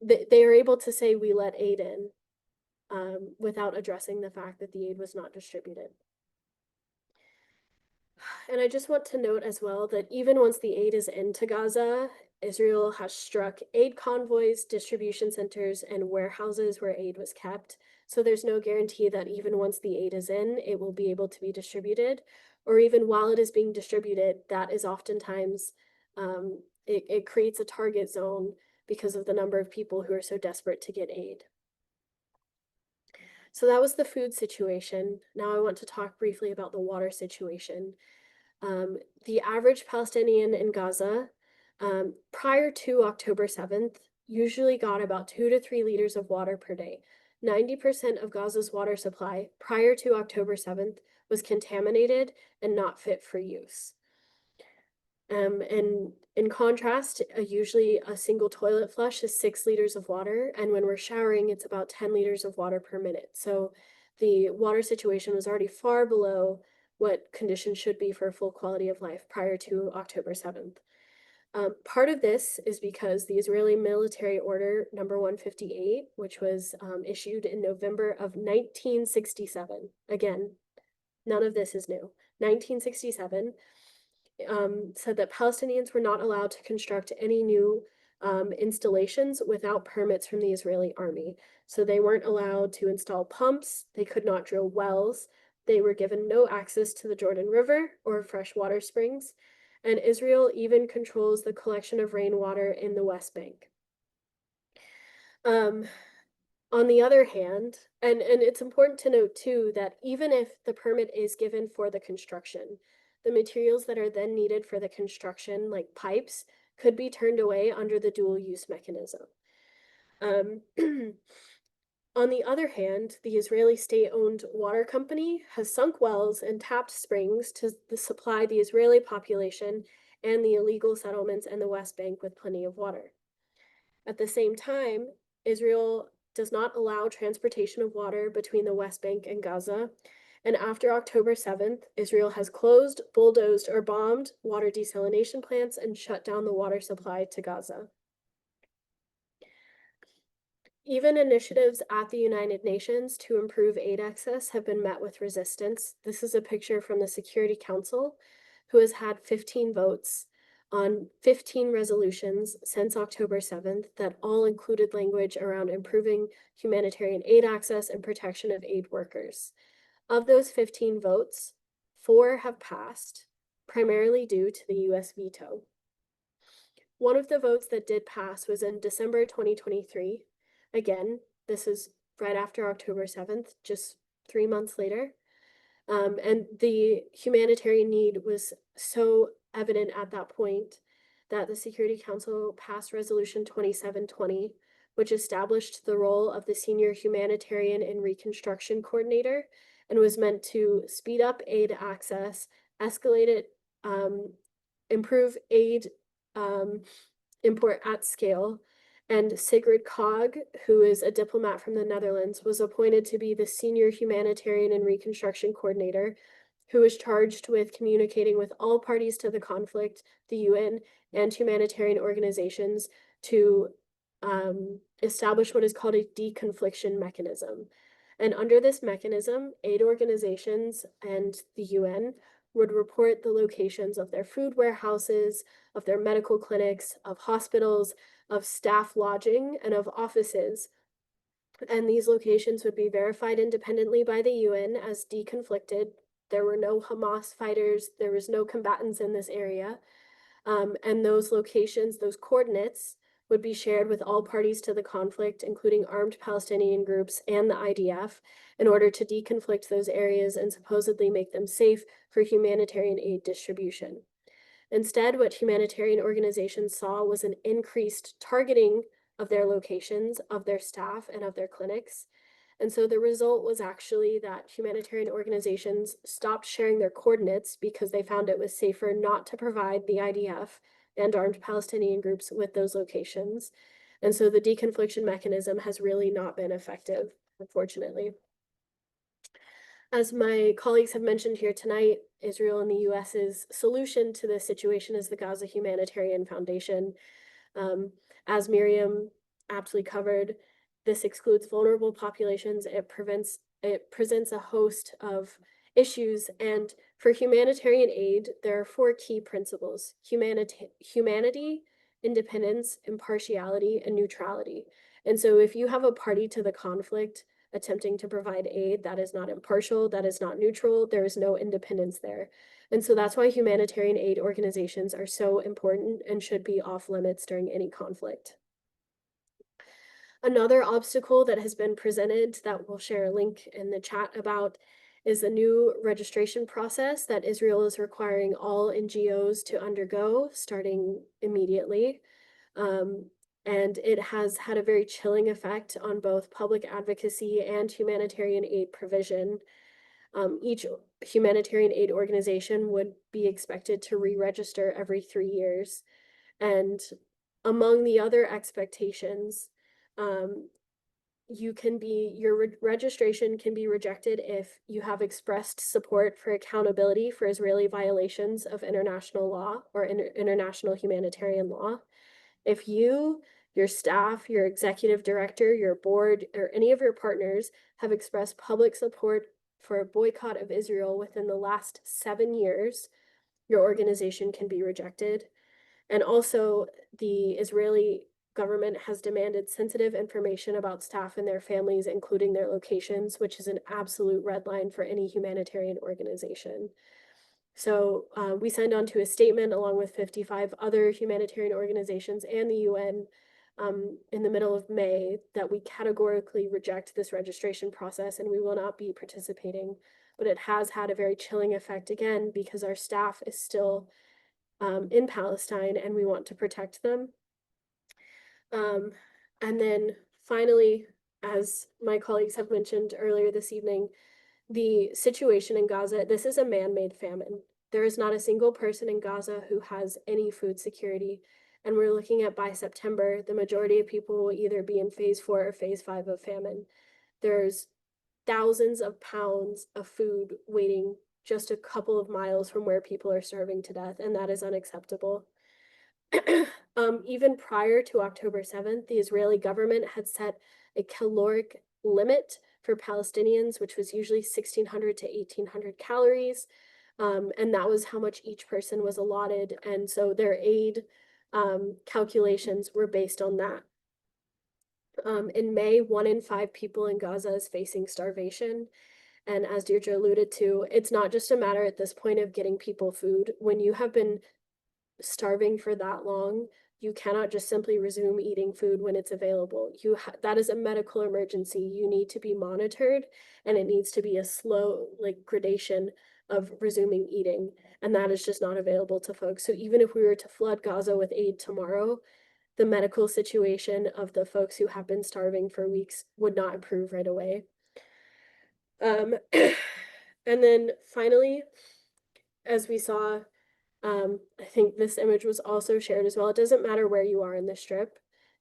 they are able to say we let aid in without addressing the fact that the aid was not distributed. And I just want to note as well that even once the aid is into Gaza, Israel has struck aid convoys, distribution centers, and warehouses where aid was kept. So there's no guarantee that even once the aid is in, it will be able to be distributed. Or even while it is being distributed, that is oftentimes, it creates a target zone because of the number of people who are so desperate to get aid. So that was the food situation. Now I want to talk briefly about the water situation. The average Palestinian in Gaza, prior to October 7th, usually got about 2 to 3 liters of water per day. 90% of Gaza's water supply prior to October 7th was contaminated and not fit for use. And in contrast, usually a single toilet flush is 6 liters of water, and when we're showering, it's about 10 liters of water per minute. So the water situation was already far below what conditions should be for a full quality of life prior to October 7th. Part of this is because the Israeli military order number 158, which was issued in November of 1967, again, none of this is new, 1967, said that Palestinians were not allowed to construct any new installations without permits from the Israeli army. So they weren't allowed to install pumps, they could not drill wells, they were given no access to the Jordan River or freshwater springs, and Israel even controls the collection of rainwater in the West Bank. On the other hand, and it's important to note too that even if the permit is given for the construction, the materials that are then needed for the construction, like pipes, could be turned away under the dual use mechanism. On the other hand, the Israeli state-owned water company has sunk wells and tapped springs to supply the Israeli population and the illegal settlements in the West Bank with plenty of water. At the same time, Israel does not allow transportation of water between the West Bank and Gaza. And after October 7th, Israel has closed, bulldozed, or bombed water desalination plants and shut down the water supply to Gaza. Even initiatives at the United Nations to improve aid access have been met with resistance. This is a picture from the Security Council, who has had 15 votes on 15 resolutions since October 7th that all included language around improving humanitarian aid access and protection of aid workers. Of those 15 votes, 4 have passed, primarily due to the US veto. One of the votes that did pass was in December 2023. Again, this is right after October 7th, just 3 months later. And the humanitarian need was so evident at that point that the Security Council passed Resolution 2720, which established the role of the Senior Humanitarian and Reconstruction Coordinator and was meant to speed up aid access, escalate it, improve aid import at scale. And Sigrid Kaag, who is a diplomat from the Netherlands, was appointed to be the Senior Humanitarian and Reconstruction Coordinator, who is charged with communicating with all parties to the conflict, the UN, and humanitarian organizations to establish what is called a deconfliction mechanism. And under this mechanism, aid organizations and the UN would report the locations of their food warehouses, of their medical clinics, of hospitals, of staff lodging, and of offices. And these locations would be verified independently by the UN as deconflicted. There were no Hamas fighters, there was no combatants in this area. And those locations, those coordinates, would be shared with all parties to the conflict, including armed Palestinian groups and the IDF, in order to deconflict those areas and supposedly make them safe for humanitarian aid distribution. Instead, what humanitarian organizations saw was an increased targeting of their locations, of their staff, and of their clinics. And so the result was actually that humanitarian organizations stopped sharing their coordinates because they found it was safer not to provide the IDF and armed Palestinian groups with those locations. And so the deconfliction mechanism has really not been effective, unfortunately. As my colleagues have mentioned here tonight, Israel and the US's solution to this situation is the Gaza Humanitarian Foundation. As Miriam aptly covered, this excludes vulnerable populations. It presents a host of issues, and for humanitarian aid, there are 4 key principles: humanity, independence, impartiality, and neutrality. And so if you have a party to the conflict attempting to provide aid, that is not impartial, that is not neutral, there is no independence there. And so that's why humanitarian aid organizations are so important and should be off limits during any conflict. Another obstacle that has been presented that we'll share a link in the chat about is a new registration process that Israel is requiring all NGOs to undergo starting immediately. And it has had a very chilling effect on both public advocacy and humanitarian aid provision. Each humanitarian aid organization would be expected to re-register every 3 years. And among the other expectations, your registration can be rejected if you have expressed support for accountability for Israeli violations of international law or international humanitarian law. If you, your staff, your executive director, your board, or any of your partners have expressed public support for a boycott of Israel within the last 7 years, your organization can be rejected. And also, the Israeli government has demanded sensitive information about staff and their families, including their locations, which is an absolute red line for any humanitarian organization. So we signed on to a statement along with 55 other humanitarian organizations and the UN in the middle of May that we categorically reject this registration process and we will not be participating. But it has had a very chilling effect, again, because our staff is still in Palestine and we want to protect them. And then finally, as my colleagues have mentioned earlier this evening, the situation in Gaza, this is a man-made famine. There is not a single person in Gaza who has any food security. And we're looking at by September, the majority of people will either be in phase 4 or phase 5 of famine. There's thousands of pounds of food waiting just a couple of miles from where people are starving to death, and that is unacceptable. Even prior to October 7th, the Israeli government had set a caloric limit for Palestinians, which was usually 1,600 to 1,800 calories. And that was how much each person was allotted. And so their aid calculations were based on that. In May, 1 in 5 people in Gaza is facing starvation. And as Deidre alluded to, it's not just a matter at this point of getting people food. When you have been starving for that long, you cannot just simply resume eating food when it's available. That is a medical emergency. You need to be monitored, and it needs to be a slow gradation of resuming eating, and that is just not available to folks. So even if we were to flood Gaza with aid tomorrow, the medical situation of the folks who have been starving for weeks would not improve right away. And then finally, as we saw, I think this image was also shared as well. It doesn't matter where you are in the strip.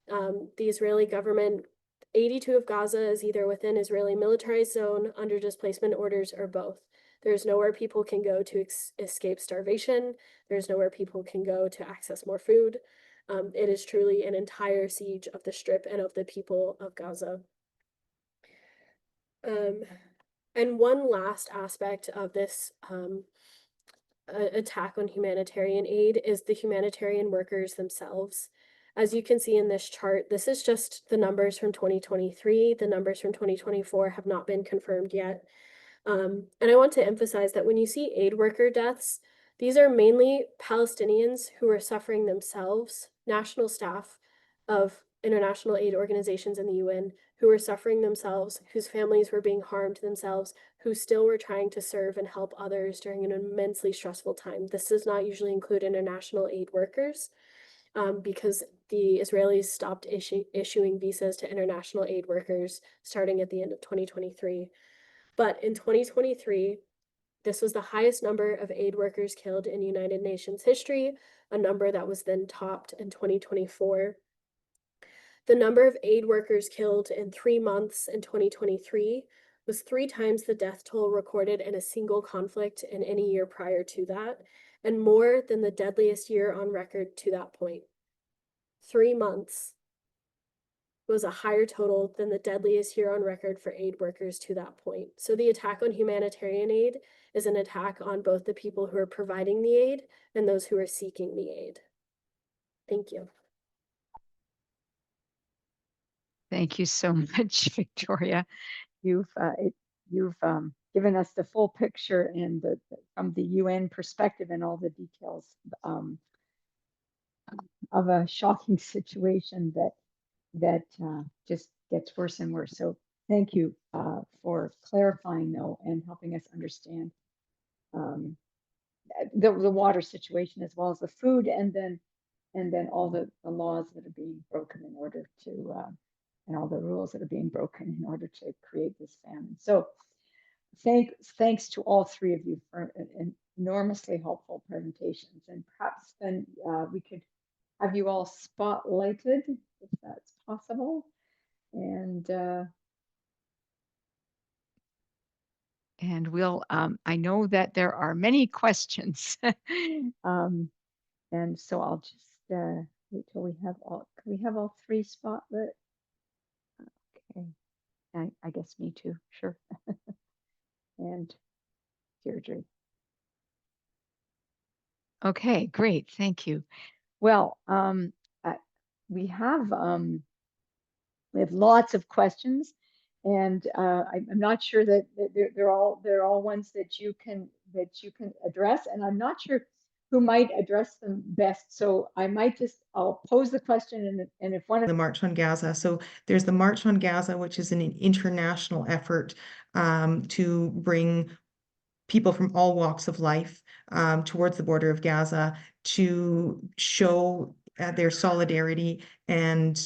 The Israeli government, 82 of Gaza is either within Israeli militarized zone, under displacement orders, or both. There's nowhere people can go to escape starvation. There's nowhere people can go to access more food. It is truly an entire siege of the strip and of the people of Gaza. And one last aspect of this attack on humanitarian aid is the humanitarian workers themselves. As you can see in this chart, this is just the numbers from 2023. The numbers from 2024 have not been confirmed yet. And I want to emphasize that when you see aid worker deaths, these are mainly Palestinians who are suffering themselves, national staff, of international aid organizations in the UN who were suffering themselves, whose families were being harmed themselves, who still were trying to serve and help others during an immensely stressful time. This does not usually include international aid workers because the Israelis stopped issuing visas to international aid workers starting at the end of 2023. But in 2023, this was the highest number of aid workers killed in United Nations history, a number that was then topped in 2024. The number of aid workers killed in 3 months in 2023 was 3 times the death toll recorded in a single conflict in any year prior to that, and more than the deadliest year on record to that point. 3 months was a higher total than the deadliest year on record for aid workers to that point. So the attack on humanitarian aid is an attack on both the people who are providing the aid and those who are seeking the aid. Thank you. Thank you so much, Victoria. You've given us the full picture and from the UN perspective and all the details of a shocking situation that just gets worse and worse. So thank you for clarifying though and helping us understand the water situation as well as the food, and then all the laws that are being broken in order to and all the rules that are being broken in order to create this famine. So thanks to all three of you for enormously helpful presentations, and perhaps then we could have you all spotlighted if that's possible. And we'll, I know that there are many questions. And so I'll just wait till we have all, can we have all three spotlit? Okay, I guess me too, sure. And Deirdre. Okay, great, thank you. Well, we have lots of questions, and I'm not sure that they're all ones that you can address, and I'm not sure who might address them best. So I might I'll pose the question, and if one of the March on Gaza. So there's the March on Gaza, which is an international effort to bring people from all walks of life towards the border of Gaza to show their solidarity and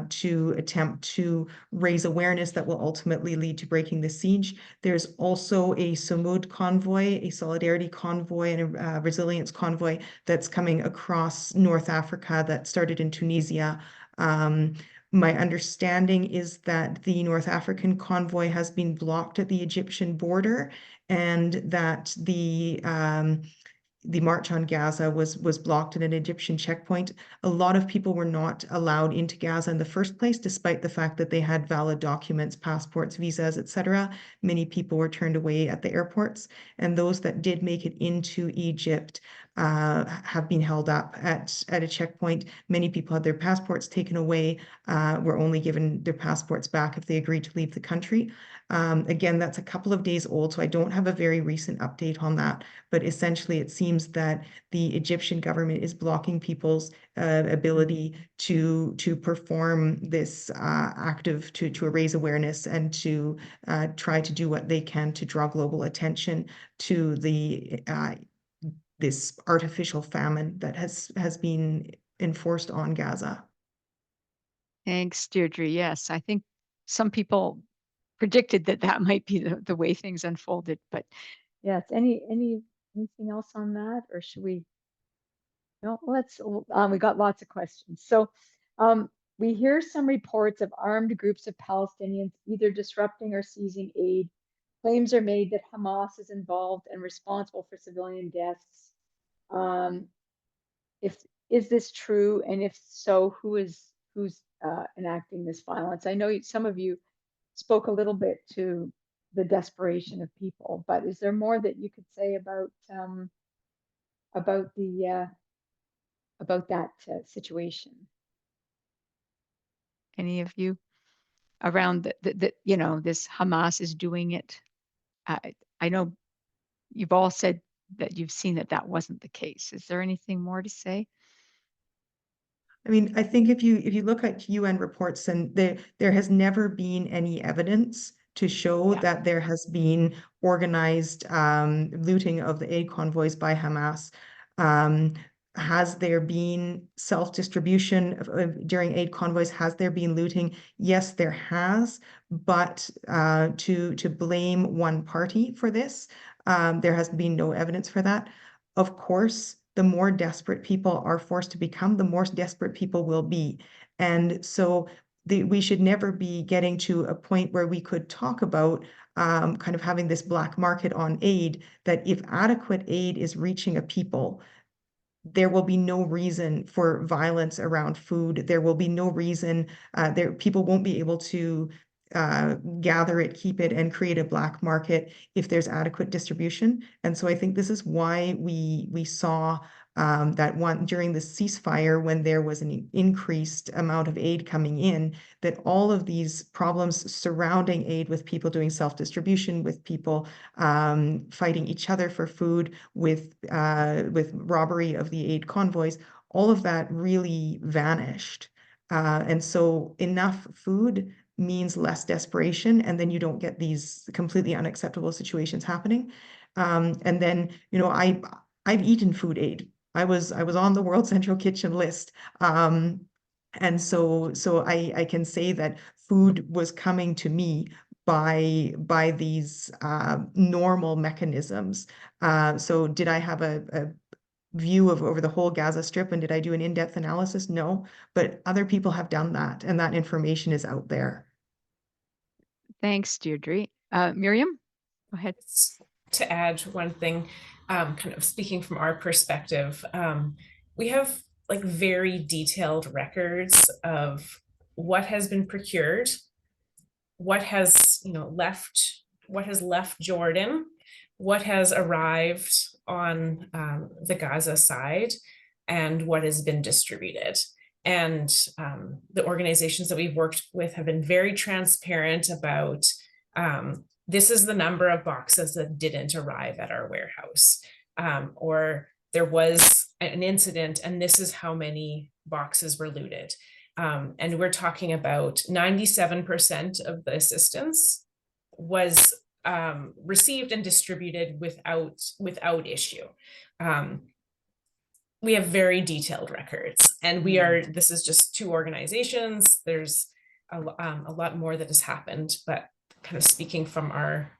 to attempt to raise awareness that will ultimately lead to breaking the siege. There's also a Samud convoy, a solidarity convoy, and a resilience convoy that's coming across North Africa that started in Tunisia. My understanding is that the North African convoy has been blocked at the Egyptian border, and that the March on Gaza was blocked at an Egyptian checkpoint. A lot of people were not allowed into Gaza in the first place, despite the fact that they had valid documents, passports, visas, etc. Many people were turned away at the airports, and those that did make it into Egypt have been held up at a checkpoint. Many people had their passports taken away, were only given their passports back if they agreed to leave the country. Again, that's a couple of days old, so I don't have a very recent update on that, but essentially it seems that the Egyptian government is blocking people's ability to perform this active to raise awareness and to try to do what they can to draw global attention to the this artificial famine that has been enforced on Gaza. Thanks, Deirdre. Yes, I think some people predicted that might be the way things unfolded, but yes, anything else on that, or should we? No, we got lots of questions. So we hear some reports of armed groups of Palestinians either disrupting or seizing aid. Claims are made that Hamas is involved and responsible for civilian deaths. Is this true? And if so, who's enacting this violence? I know some of you spoke a little bit to the desperation of people, but is there more that you could say about that situation? Any of you around this Hamas is doing it? I know you've all said that you've seen that wasn't the case. Is there anything more to say? I mean, I think if you look at UN reports, and there has never been any evidence to show Yeah. that there has been organized looting of the aid convoys by Hamas. Has there been self-distribution during aid convoys? Has there been looting? Yes, there has, but to blame one party for this, there has been no evidence for that. Of course, the more desperate people are forced to become, the more desperate people will be. And so we should never be getting to a point where we could talk about kind of having this black market on aid, that if adequate aid is reaching a people, there will be no reason for violence around food. There will be no reason, people won't be able to gather it, keep it, and create a black market if there's adequate distribution. And so I think this is why we saw that one during the ceasefire, when there was an increased amount of aid coming in, that all of these problems surrounding aid, with people doing self-distribution, with people fighting each other for food, with robbery of the aid convoys, all of that really vanished. And so enough food means less desperation, and then you don't get these completely unacceptable situations happening. And then, I've eaten food aid. I was on the World Central Kitchen list. And so I can say that food was coming to me by these normal mechanisms. So did I have a view of over the whole Gaza Strip, and did I do an in-depth analysis? No, but other people have done that, and that information is out there. Thanks, Deirdre. Miriam, go ahead. To add one thing, kind of speaking from our perspective, we have like very detailed records of what has been procured, what has left Jordan, what has arrived on the Gaza side, and what has been distributed. And the organizations that we've worked with have been very transparent about this is the number of boxes that didn't arrive at our warehouse, or there was an incident and this is how many boxes were looted. And we're talking about 97% of the assistance was received and distributed without issue. We have very detailed records, and this is just two organizations. There's a lot more that has happened, but kind of speaking from our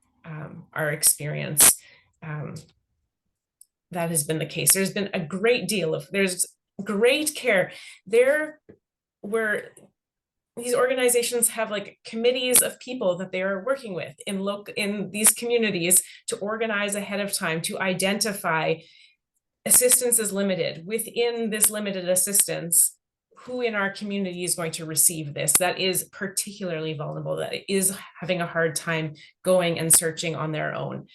experience, that has been the case. There's been a great deal there's great care. There were these organizations have like committees of people that they are working with in these communities to organize ahead of time, to identify assistance is limited. Within this limited assistance, who in our community is going to receive this that is particularly vulnerable, that is having a hard time going and searching on their own.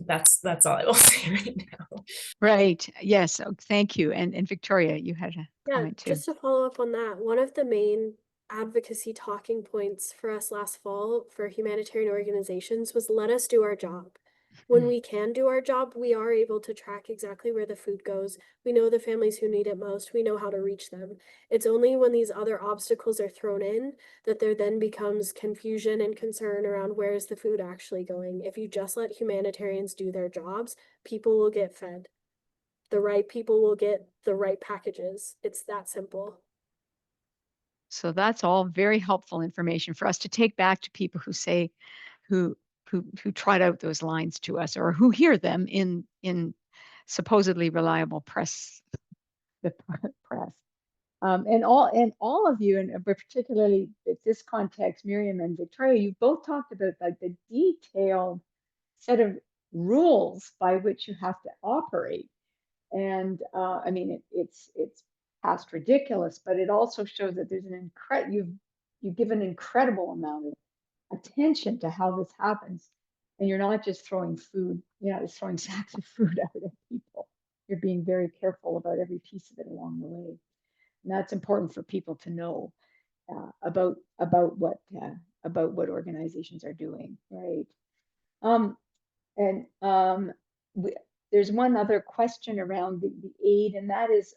That's all I will say right now. Right. Yes. Oh, thank you. And Victoria, you had a comment too. Just to follow up on that, one of the main advocacy talking points for us last fall for humanitarian organizations was let us do our job. When we can do our job, we are able to track exactly where the food goes. We know the families who need it most. We know how to reach them. It's only when these other obstacles are thrown in that there then becomes confusion and concern around where is the food actually going. If you just let humanitarians do their jobs, people will get fed. The right people will get the right packages. It's that simple. So that's all very helpful information for us to take back to people who say, who trot out those lines to us, or who hear them in supposedly reliable press, the press. And all of you, and particularly in this context, Miriam and Victoria, you both talked about like the detailed set of rules by which you have to operate. And I mean, it's past ridiculous, but it also shows that there's an you've given an incredible amount of attention to how this happens. And you're not just throwing food, you're not just throwing sacks of food out at people. You're being very careful about every piece of it along the way. And that's important for people to know about what organizations are doing, right? there's one other question around the aid, and that is,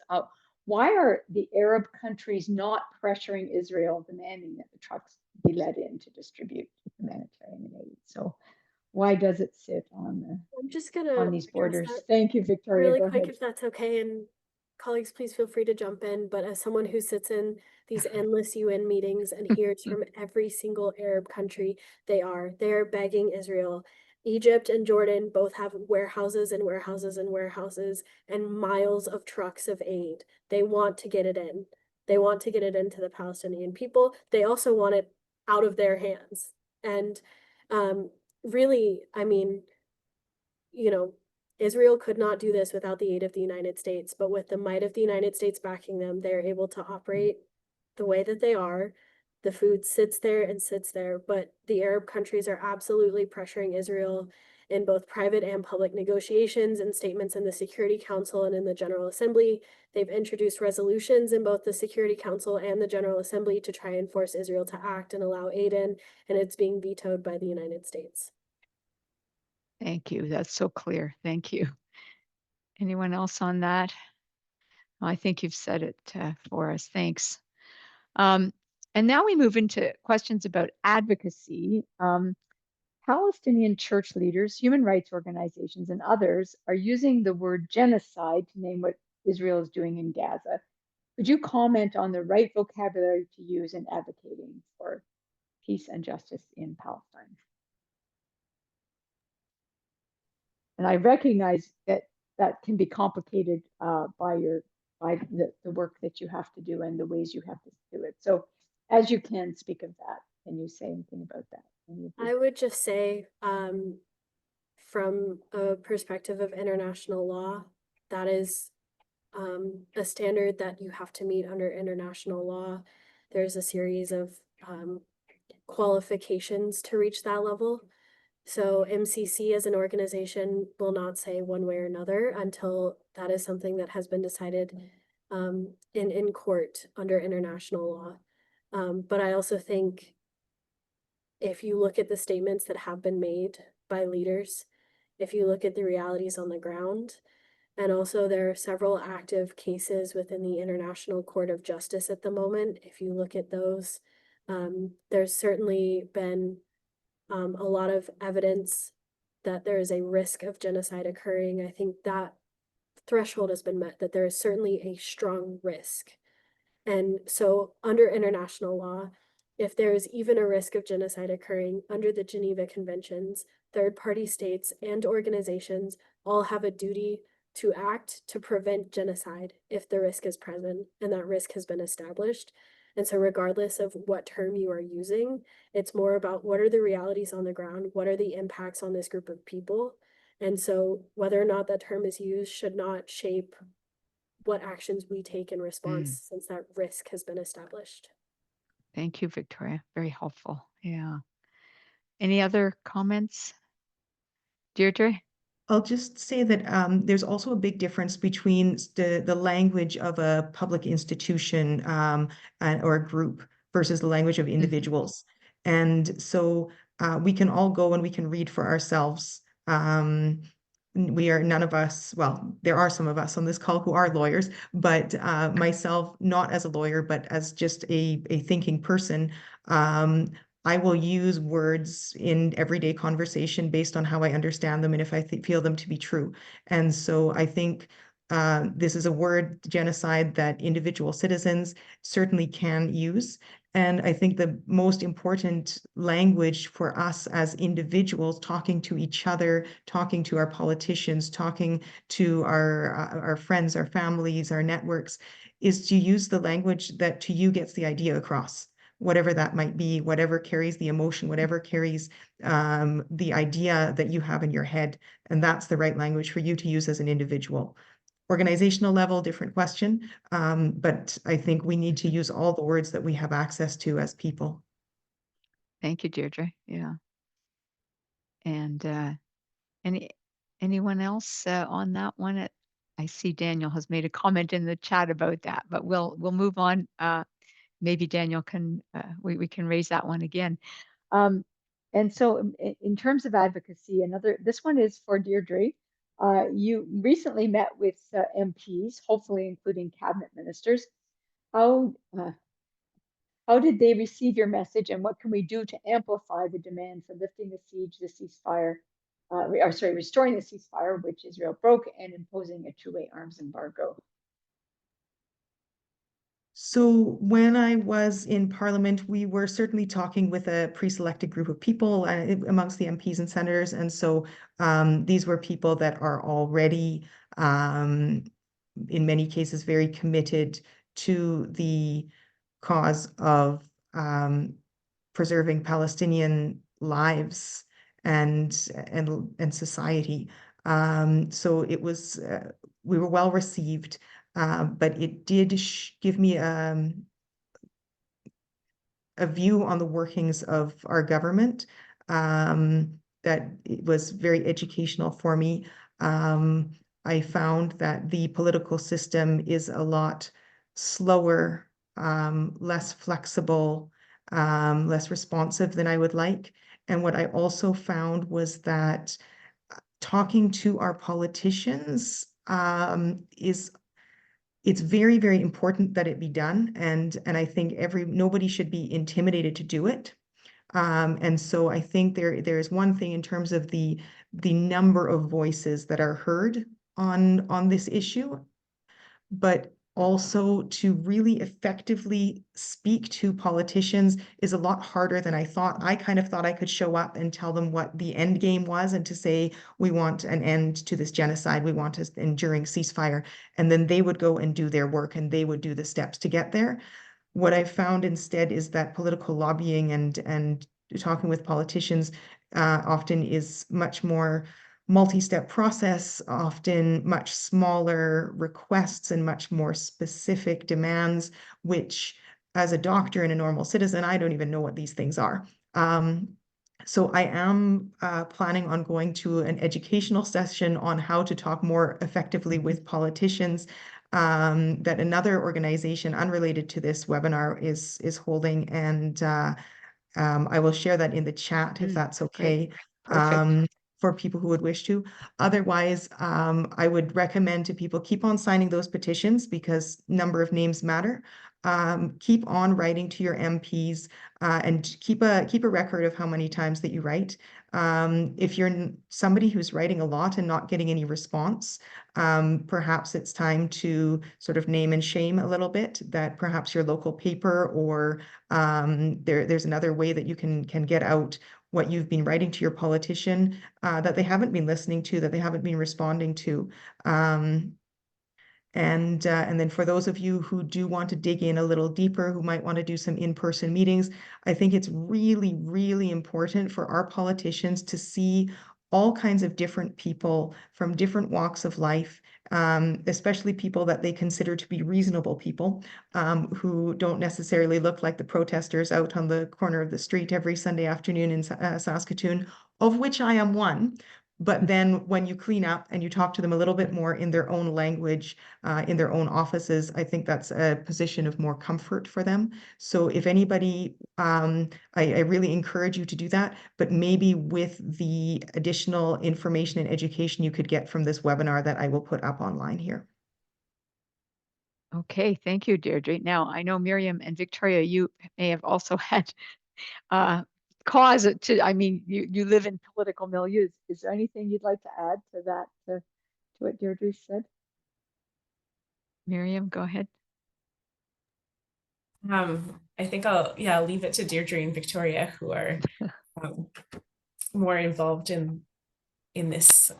why are the Arab countries not pressuring Israel, demanding that the trucks be let in to distribute humanitarian aid? So why does it sit on I'm just on gonna these address borders? that Thank you, Victoria. really Go quick, ahead. if that's okay, and colleagues, please feel free to jump in. But as someone who sits in these endless UN meetings and hears from every single Arab country, they're begging Israel. Egypt and Jordan both have warehouses and warehouses and warehouses and miles of trucks of aid. They want to get it in. They want to get it into the Palestinian people. They also want it out of their hands. And really, I mean, you know, Israel could not do this without the aid of the United States, but with the might of the United States backing them, they're able to operate the way that they are. The food sits there and sits there, but the Arab countries are absolutely pressuring Israel in both private and public negotiations and statements in the Security Council and in the General Assembly. They've introduced resolutions in both the Security Council and the General Assembly to try and force Israel to act and allow aid in, and it's being vetoed by the United States. Thank you. That's so clear. Thank you. Anyone else on that? I think you've said it for us. Thanks. And now we move into questions about advocacy. Palestinian church leaders, human rights organizations, and others are using the word genocide to name what Israel is doing in Gaza. Would you comment on the right vocabulary to use in advocating for peace and justice in Palestine? And I recognize that that can be complicated by the work that you have to do and the ways you have to do it. So as you can speak of that, can you say anything about that? I would just say, from a perspective of international law, that is a standard that you have to meet under international law. There's a series of qualifications to reach that level. So MCC as an organization will not say one way or another until that is something that has been decided in court under international law. But I also think if you look at the statements that have been made by leaders, if you look at the realities on the ground, and also there are several active cases within the International Court of Justice at the moment. If you look at those, there's certainly been a lot of evidence that there is a risk of genocide occurring. I think that threshold has been met, that there is certainly a strong risk. And so under international law, if there is even a risk of genocide occurring under the Geneva Conventions, third-party states and organizations all have a duty to act to prevent genocide if the risk is present and that risk has been established. And so regardless of what term you are using, it's more about what are the realities on the ground, what are the impacts on this group of people. And so whether or not that term is used should not shape what actions we take in response since that risk has been established. Thank you, Victoria. Very helpful. Yeah. Any other comments? Deirdre? I'll just say that there's also a big difference between the language of a public institution or a group versus the language of individuals. And so we can all go and we can read for ourselves. We are none of us, well, there are some of us on this call who are lawyers, but myself, not as a lawyer, but as just a thinking person, I will use words in everyday conversation based on how I understand them and if I feel them to be true. And so I think this is a word, genocide, that individual citizens certainly can use. And I think the most important language for us as individuals, talking to each other, talking to our politicians, talking to our friends, our families, our networks, is to use the language that to you gets the idea across, whatever that might be, whatever carries the emotion, whatever carries the idea that you have in your head. And that's the right language for you to use as an individual. Organizational level, different question, but I think we need to use all the words that we have access to as people. Thank you, Deirdre. Yeah. And anyone else on that one? I see Daniel has made a comment in the chat about that, but we'll move on. Maybe Daniel can, we can raise that one again. And so in terms of advocacy, this one is for Deirdre. You recently met with MPs, hopefully including cabinet ministers. How did they receive your message, and what can we do to amplify the demand for lifting the siege, the ceasefire, restoring the ceasefire, which Israel broke, and imposing a two-way arms embargo? So when I was in Parliament, we were certainly talking with a pre-selected group of people amongst the MPs and senators. And so these were people that are already, in many cases, very committed to the cause of preserving Palestinian lives and society. So it was, we were well received. But it did give me a view on the workings of our government that it was very educational for me. I found that the political system is a lot slower, less flexible, less responsive than I would like. And what I also found was that talking to our politicians it's very, very important that it be done. And I think nobody should be intimidated to do it. And so I think there's one thing in terms of the number of voices that are heard on this issue, but also to really effectively speak to politicians is a lot harder than I thought. I kind of thought I could show up and tell them what the end game was and to say, we want an end to this genocide, we want an enduring ceasefire, and then they would go and do their work and they would do the steps to get there. What I've found instead is that political lobbying and talking with politicians often is much more multi-step process, often much smaller requests and much more specific demands, which as a doctor and a normal citizen, I don't even know what these things are. So I am planning on going to an educational session on how to talk more effectively with politicians that another organization unrelated to this webinar is holding, and I will share that in the chat if that's okay. Perfect. For people who would wish to. Otherwise, I would recommend to people keep on signing those petitions because number of names matter. Keep on writing to your MPs and keep a record of how many times that you write. If you're somebody who's writing a lot and not getting any response, perhaps it's time to sort of name and shame a little bit that perhaps your local paper or there's another way that you can get out what you've been writing to your politician that they haven't been listening to, that they haven't been responding to. And then for those of you who do want to dig in a little deeper, who might want to do some in-person meetings, I think it's really, really important for our politicians to see all kinds of different people from different walks of life, especially people that they consider to be reasonable people, who don't necessarily look like the protesters out on the corner of the street every Sunday afternoon in Saskatoon, of which I am one. But then when you clean up and you talk to them a little bit more in their own language, in their own offices, I think that's a position of more comfort for them. So if anybody, I really encourage you to do that, but maybe with the additional information and education you could get from this webinar that I will put up online here. Okay, thank you, Deirdre. Now, I know Miriam and Victoria, you may have also had cause to, I mean, you live in political milieux. Is there anything you'd like to add to that, to what Deirdre said? Miriam, go ahead. I think I'll leave it to Deirdre and Victoria, who are more involved in this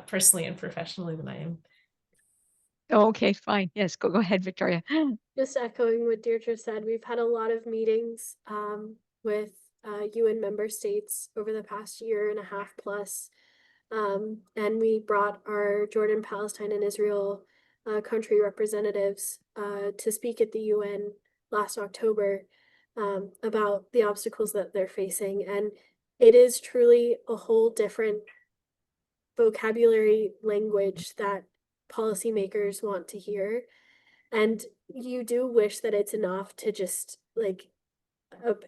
personally and professionally than I am. Oh, okay, fine. Yes, go ahead, Victoria. Just echoing what Deirdre said, we've had a lot of meetings with UN member states over the past year and a half plus. And we brought our Jordan, Palestine, and Israel country representatives to speak at the UN last October about the obstacles that they're facing. And it is truly a whole different vocabulary language that policymakers want to hear. And you do wish that it's enough to just like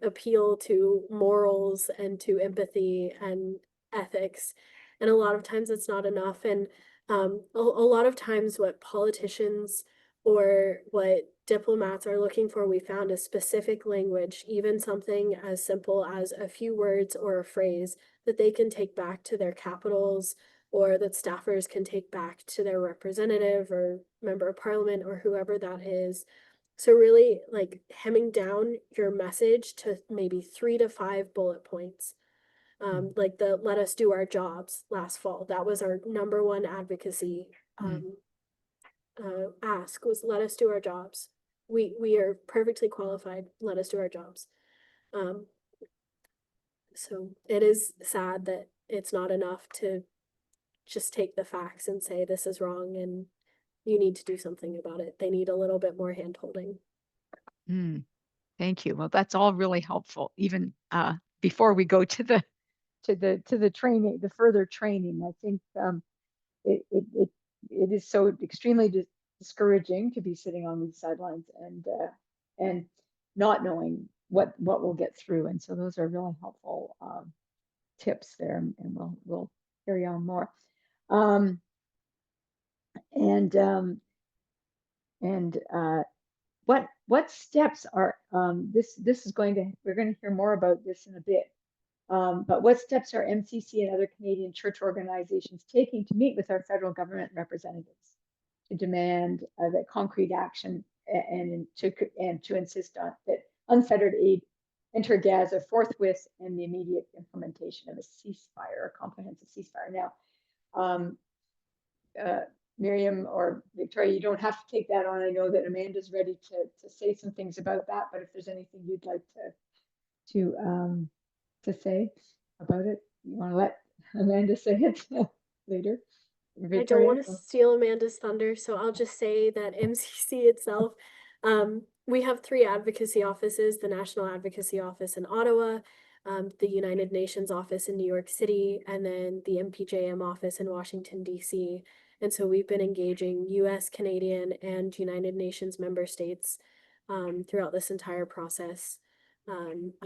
appeal to morals and to empathy and ethics. And a lot of times it's not enough. And A lot of times what politicians or what diplomats are looking for, we found a specific language, even something as simple as a few words or a phrase that they can take back to their capitals, or that staffers can take back to their representative or member of parliament or whoever that is. So really like hemming down your message to maybe 3 to 5 bullet points. Like the let us do our jobs last fall. That was our number one advocacy ask, was let us do our jobs. We are perfectly qualified. Let us do our jobs. So it is sad that it's not enough to just take the facts and say this is wrong and you need to do something about it. They need a little bit more hand holding. Thank you. Well, that's all really helpful. Even before we go to the training, the further training, I think it is so extremely discouraging to be sitting on these sidelines and not knowing what we'll get through. And so those are really helpful tips there, and we'll carry on more. What steps are this is going to, we're going to hear more about this in a bit. But what steps are MCC and other Canadian church organizations taking to meet with our federal government representatives to demand that concrete action and to insist on that unfettered aid enter Gaza forthwith and the immediate implementation of a ceasefire, a comprehensive ceasefire? Now, Miriam or Victoria, you don't have to take that on. I know that Amanda's ready to say some things about that, but if there's anything you'd like to say about it, you want to let Amanda say it later? Victoria? I don't want to steal Amanda's thunder, so I'll just say that MCC itself, we have 3 advocacy offices: the National Advocacy Office in Ottawa, the United Nations office in New York City, and then the MPJM office in Washington, D.C. And so we've been engaging US, Canadian, and United Nations member states throughout this entire process,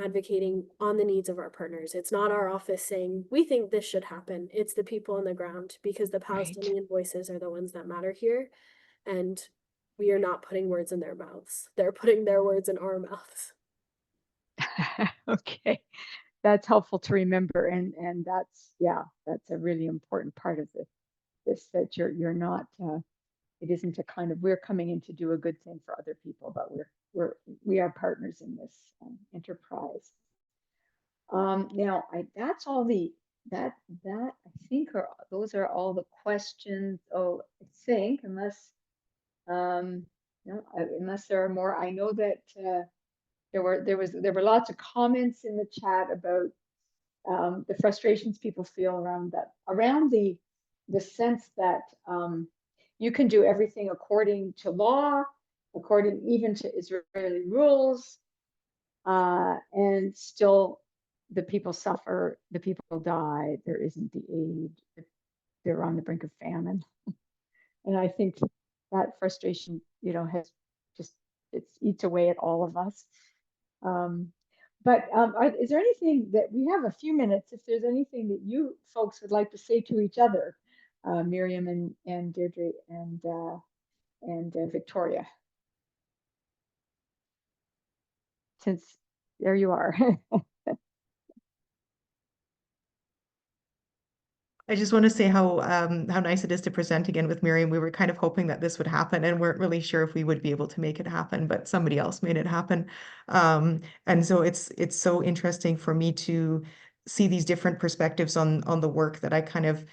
advocating on the needs of our partners. It's not our office saying, we think this should happen. It's the people on the ground, because the Palestinian voices are the ones that matter here. And we are not putting words in their mouths. They're putting their words in our mouths. Okay, that's helpful to remember, and that's a really important part of this, that you're not it isn't a kind of we're coming in to do a good thing for other people, but we are partners in this enterprise. Now that's all that I think those are all the questions. Oh, I think unless unless there are more. I know that there were lots of comments in the chat about the frustrations people feel around the sense that you can do everything according to law, according even to Israeli rules, and still the people suffer, the people die, there isn't the aid, they're on the brink of famine. And I think that frustration, has just, it eats away at all of us. But is there anything that we have a few minutes, if there's anything that you folks would like to say to each other, Miriam and Deidre and Victoria? Since there you are. I just want to say how nice it is to present again with Miriam. We were kind of hoping that this would happen and weren't really sure if we would be able to make it happen, but somebody else made it happen. And so it's so interesting for me to see these different perspectives on the work, that I kind of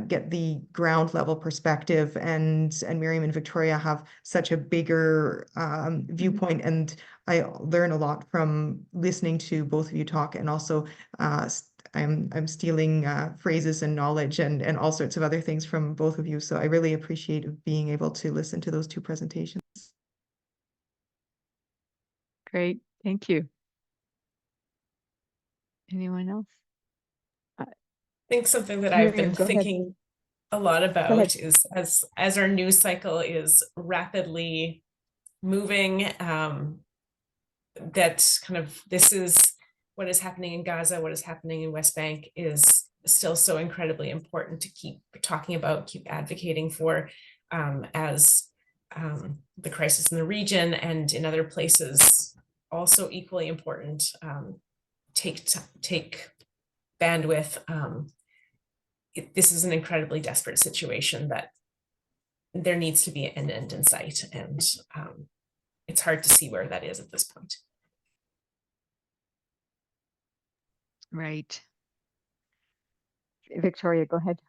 get the ground level perspective, and Miriam and Victoria have such a bigger viewpoint, and I learn a lot from listening to both of you talk, and also I'm stealing phrases and knowledge and all sorts of other things from both of you. So I really appreciate being able to listen to those 2 presentations. Great, thank you. Anyone else? I think something that I've been thinking a lot about is as our news cycle is rapidly moving, that kind of this is what is happening in Gaza, what is happening in West Bank is still so incredibly important to keep talking about, keep advocating for, as the crisis in the region and in other places also equally important take bandwidth. This is an incredibly desperate situation that there needs to be an end in sight, and it's hard to see where that is at this point. Right. Victoria, go ahead.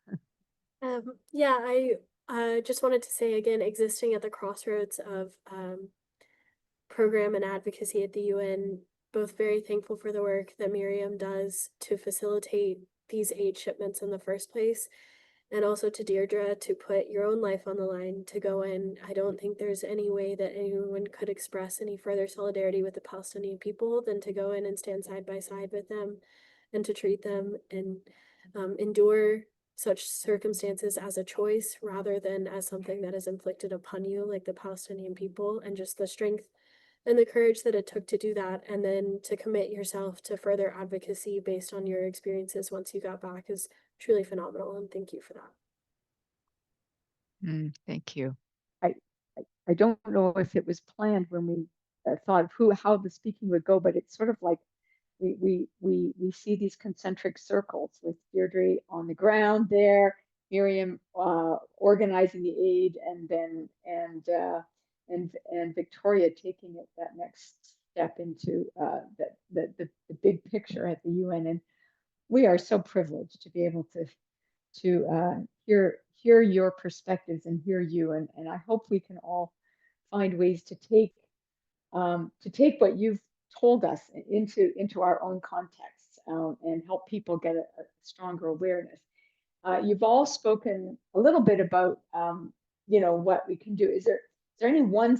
Yeah, I just wanted to say again, existing at the crossroads of program and advocacy at the UN, both very thankful for the work that Miriam does to facilitate these aid shipments in the first place, and also to Deidre to put your own life on the line to go in. I don't think there's any way that anyone could express any further solidarity with the Palestinian people than to go in and stand side by side with them and to treat them and endure such circumstances as a choice rather than as something that is inflicted upon you, like the Palestinian people, and just the strength and the courage that it took to do that, and then to commit yourself to further advocacy based on your experiences once you got back is truly phenomenal, and thank you for that. Thank you. I don't know if it was planned when we thought of how the speaking would go, but it's sort of like we see these concentric circles with Deirdre on the ground there, Miriam organizing the aid, and then and Victoria taking it that next step into the big picture at the UN. And we are so privileged to be able to hear your perspectives and hear you. And I hope we can all find ways to take what you've told us into our own contexts and help people get a stronger awareness. You've all spoken a little bit about what we can do. Is there any one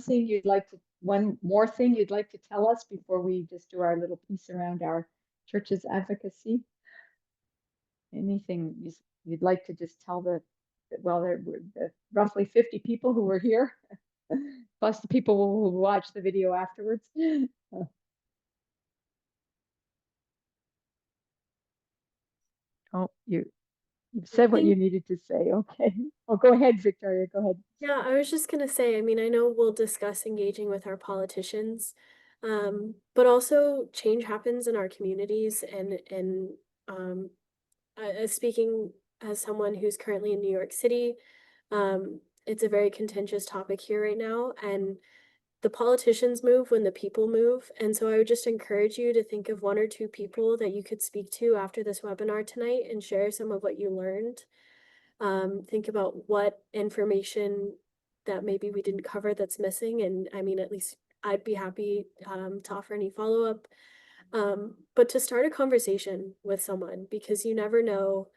more thing you'd like to tell us before we just do our little piece around our church's advocacy? Anything you'd like to just tell there were the roughly 50 people who were here, plus the people who watch the video afterwards? Oh, you've said what you needed to say. Okay. Oh, go ahead, Victoria. Go ahead. Yeah, I was just going to say, I mean, I know we'll discuss engaging with our politicians, but also change happens in our communities. And speaking as someone who's currently in New York City, it's a very contentious topic here right now. And the politicians move when the people move. And so I would just encourage you to think of one or two people that you could speak to after this webinar tonight and share some of what you learned. Think about what information that maybe we didn't cover that's missing. And I mean, at least I'd be happy to offer any follow-up. But to start a conversation with someone, because you never know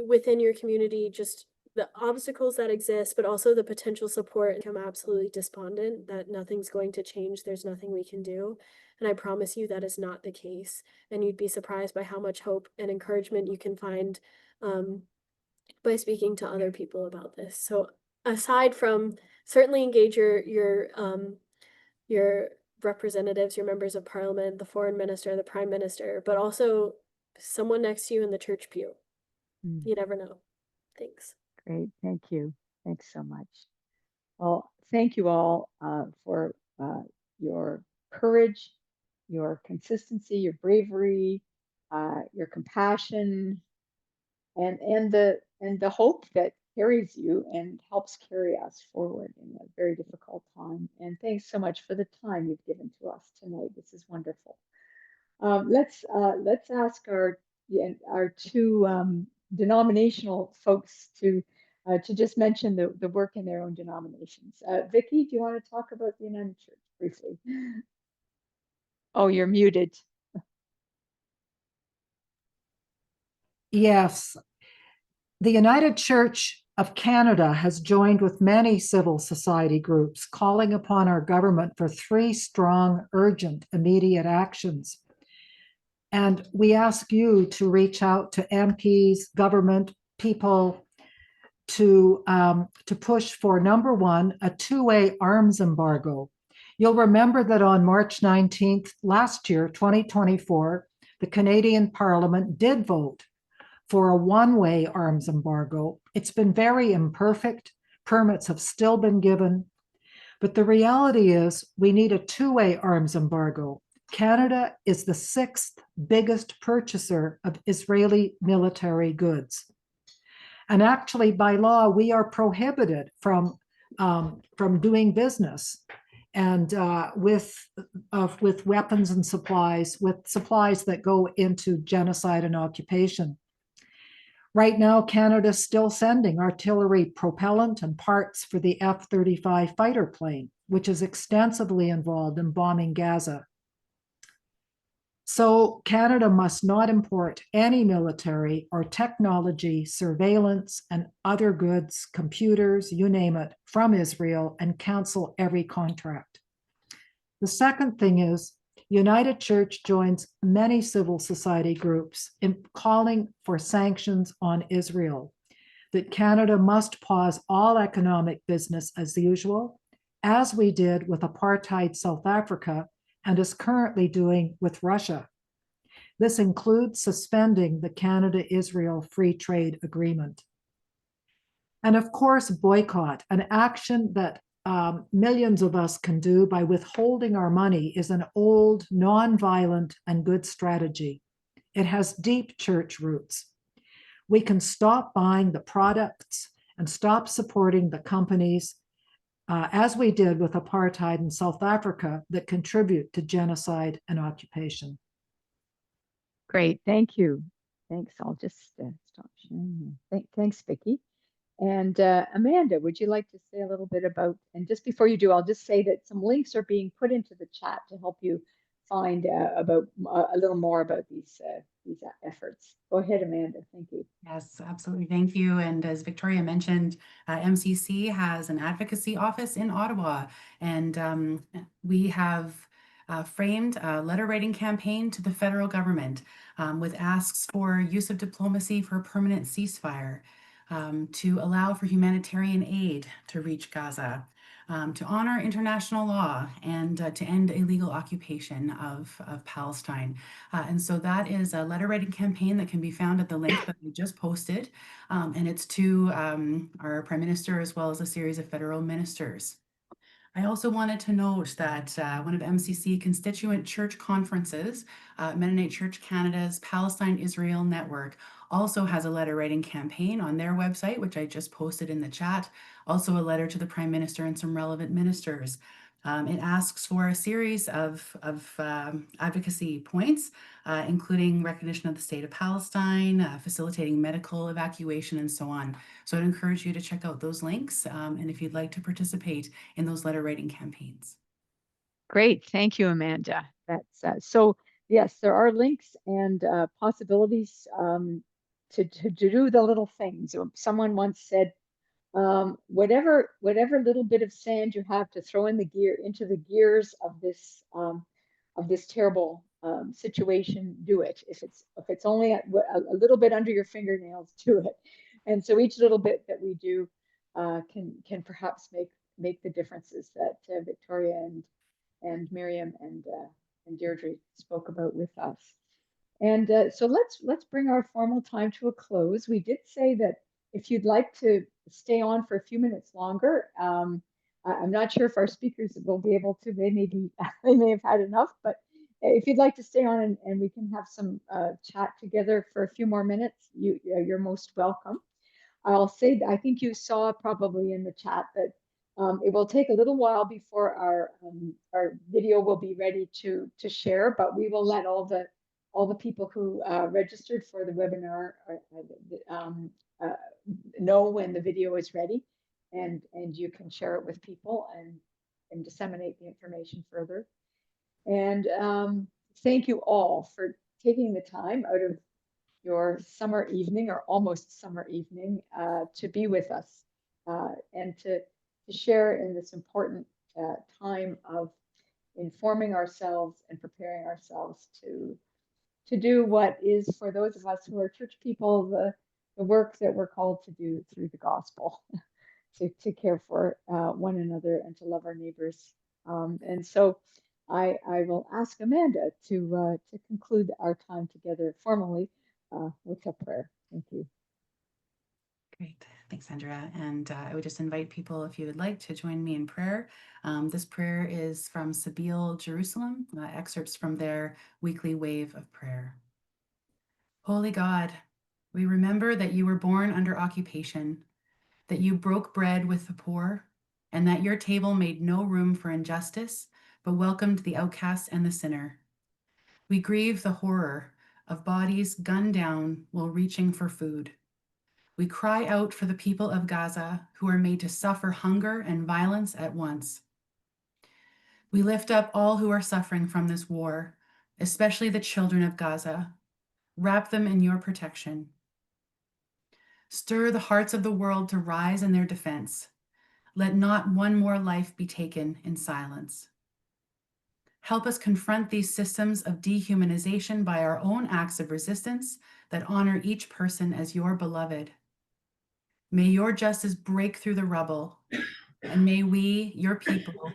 within your community, just the obstacles that exist, but also the potential support, and become absolutely despondent that nothing's going to change. There's nothing we can do. And I promise you that is not the case. And you'd be surprised by how much hope and encouragement you can find by speaking to other people about this. So aside from certainly engage your representatives, your members of parliament, the foreign minister, the prime minister, but also someone next to you in the church pew. You never know. Thanks. Great. Thank you. Thanks so much. Well, thank you all for your courage, your consistency, your bravery, your compassion, and the hope that carries you and helps carry us forward in a very difficult time. And thanks so much for the time you've given to us tonight. This is wonderful. Let's ask our two denominational folks to just mention the work in their own denominations. Vicki, do you want to talk about the United Church briefly? Oh, you're muted. Yes. The United Church of Canada has joined with many civil society groups calling upon our government for 3 strong, urgent, immediate actions. And we ask you to reach out to MPs, government, people, to push for, number 1, a 2-way arms embargo. You'll remember that on March 19th last year, 2024, the Canadian Parliament did vote for a one-way arms embargo. It's been very imperfect. Permits have still been given. But the reality is we need a two-way arms embargo. Canada is the 6th biggest purchaser of Israeli military goods. And actually, by law, we are prohibited from doing business and with weapons and supplies, with supplies that go into genocide and occupation. Right now, Canada is still sending artillery propellant and parts for the F-35 fighter plane, which is extensively involved in bombing Gaza. So Canada must not import any military or technology, surveillance, and other goods, computers, you name it, from Israel and cancel every contract. The second thing is United Church joins many civil society groups in calling for sanctions on Israel, that Canada must pause all economic business as usual, as we did with apartheid South Africa and is currently doing with Russia. This includes suspending the Canada-Israel Free Trade Agreement. And of course, boycott, an action that millions of us can do by withholding our money, is an old, non-violent, and good strategy. It has deep church roots. We can stop buying the products and stop supporting the companies, as we did with apartheid in South Africa, that contribute to genocide and occupation. Great, thank you. Thanks. I'll just stop sharing. Thanks, Vicki. And Amanda, would you like to say a little bit about, and just before you do, I'll just say that some links are being put into the chat to help you find about a little more about these efforts. Go ahead, Amanda. Thank you. Yes, absolutely. Thank you. And as Victoria mentioned, MCC has an advocacy office in Ottawa, and we have framed a letter writing campaign to the federal government with asks for use of diplomacy for a permanent ceasefire, to allow for humanitarian aid to reach Gaza, to honor international law, and to end illegal occupation of Palestine. And so that is a letter writing campaign that can be found at the link that we just posted. And it's to our Prime Minister as well as a series of federal ministers. I also wanted to note that one of MCC constituent church conferences, Mennonite Church Canada's Palestine-Israel Network, also has a letter writing campaign on their website, which I just posted in the chat, also a letter to the Prime Minister and some relevant ministers. It asks for a series of advocacy points, including recognition of the state of Palestine, facilitating medical evacuation, and so on. So I'd encourage you to check out those links, and if you'd like to participate in those letter writing campaigns. Great, thank you, Amanda. That's so. Yes, there are links and possibilities to do the little things. Someone once said, whatever little bit of sand you have to throw into the gears of this terrible situation, do it. If it's only a little bit under your fingernails, do it. And so each little bit that we do can perhaps make the differences that Victoria and Miriam and Deirdre spoke about with us. And so let's bring our formal time to a close. We did say that if you'd like to stay on for a few minutes longer, I'm not sure if our speakers will be able to. They may have had enough, but if you'd like to stay on and we can have some chat together for a few more minutes, you're most welcome. I'll say that I think you saw probably in the chat that it will take a little while before our video will be ready to share, but we will let all the people who registered for the webinar know when the video is ready, and you can share it with people and disseminate the information further. And thank you all for taking the time out of your summer evening, or almost summer evening, to be with us and to share in this important time of informing ourselves and preparing ourselves to do what is, for those of us who are church people, the work that we're called to do through the gospel, to care for one another and to love our neighbors. And so I will ask Amanda to conclude our time together formally with a prayer. Thank you. Great. Thanks, Sandra. And I would just invite people, if you would like, to join me in prayer. This prayer is from Sabeel, Jerusalem, excerpts from their weekly wave of prayer. Holy God, we remember that you were born under occupation, that you broke bread with the poor, and that your table made no room for injustice, but welcomed the outcast and the sinner. We grieve the horror of bodies gunned down while reaching for food. We cry out for the people of Gaza who are made to suffer hunger and violence at once. We lift up all who are suffering from this war, especially the children of Gaza. Wrap them in your protection. Stir the hearts of the world to rise in their defense. Let not one more life be taken in silence. Help us confront these systems of dehumanization by our own acts of resistance that honor each person as your beloved. May your justice break through the rubble, and may we, your people,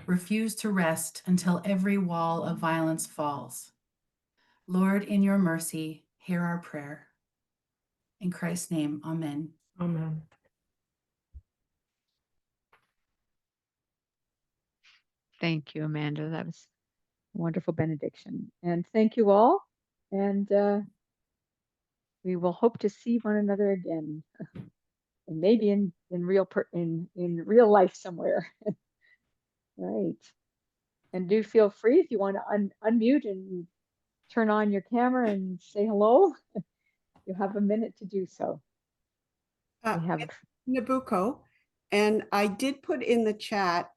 refuse to rest until every wall of violence falls. Lord, in your mercy, hear our prayer. In Christ's name, amen. Amen. Thank you, Amanda. That was Wonderful benediction. And thank you all. And we will hope to see one another again. And maybe in real life somewhere. Right. And do feel free if you want to unmute and turn on your camera and say hello. You have a minute to do so. We have Nabucco, and I did put in the chat,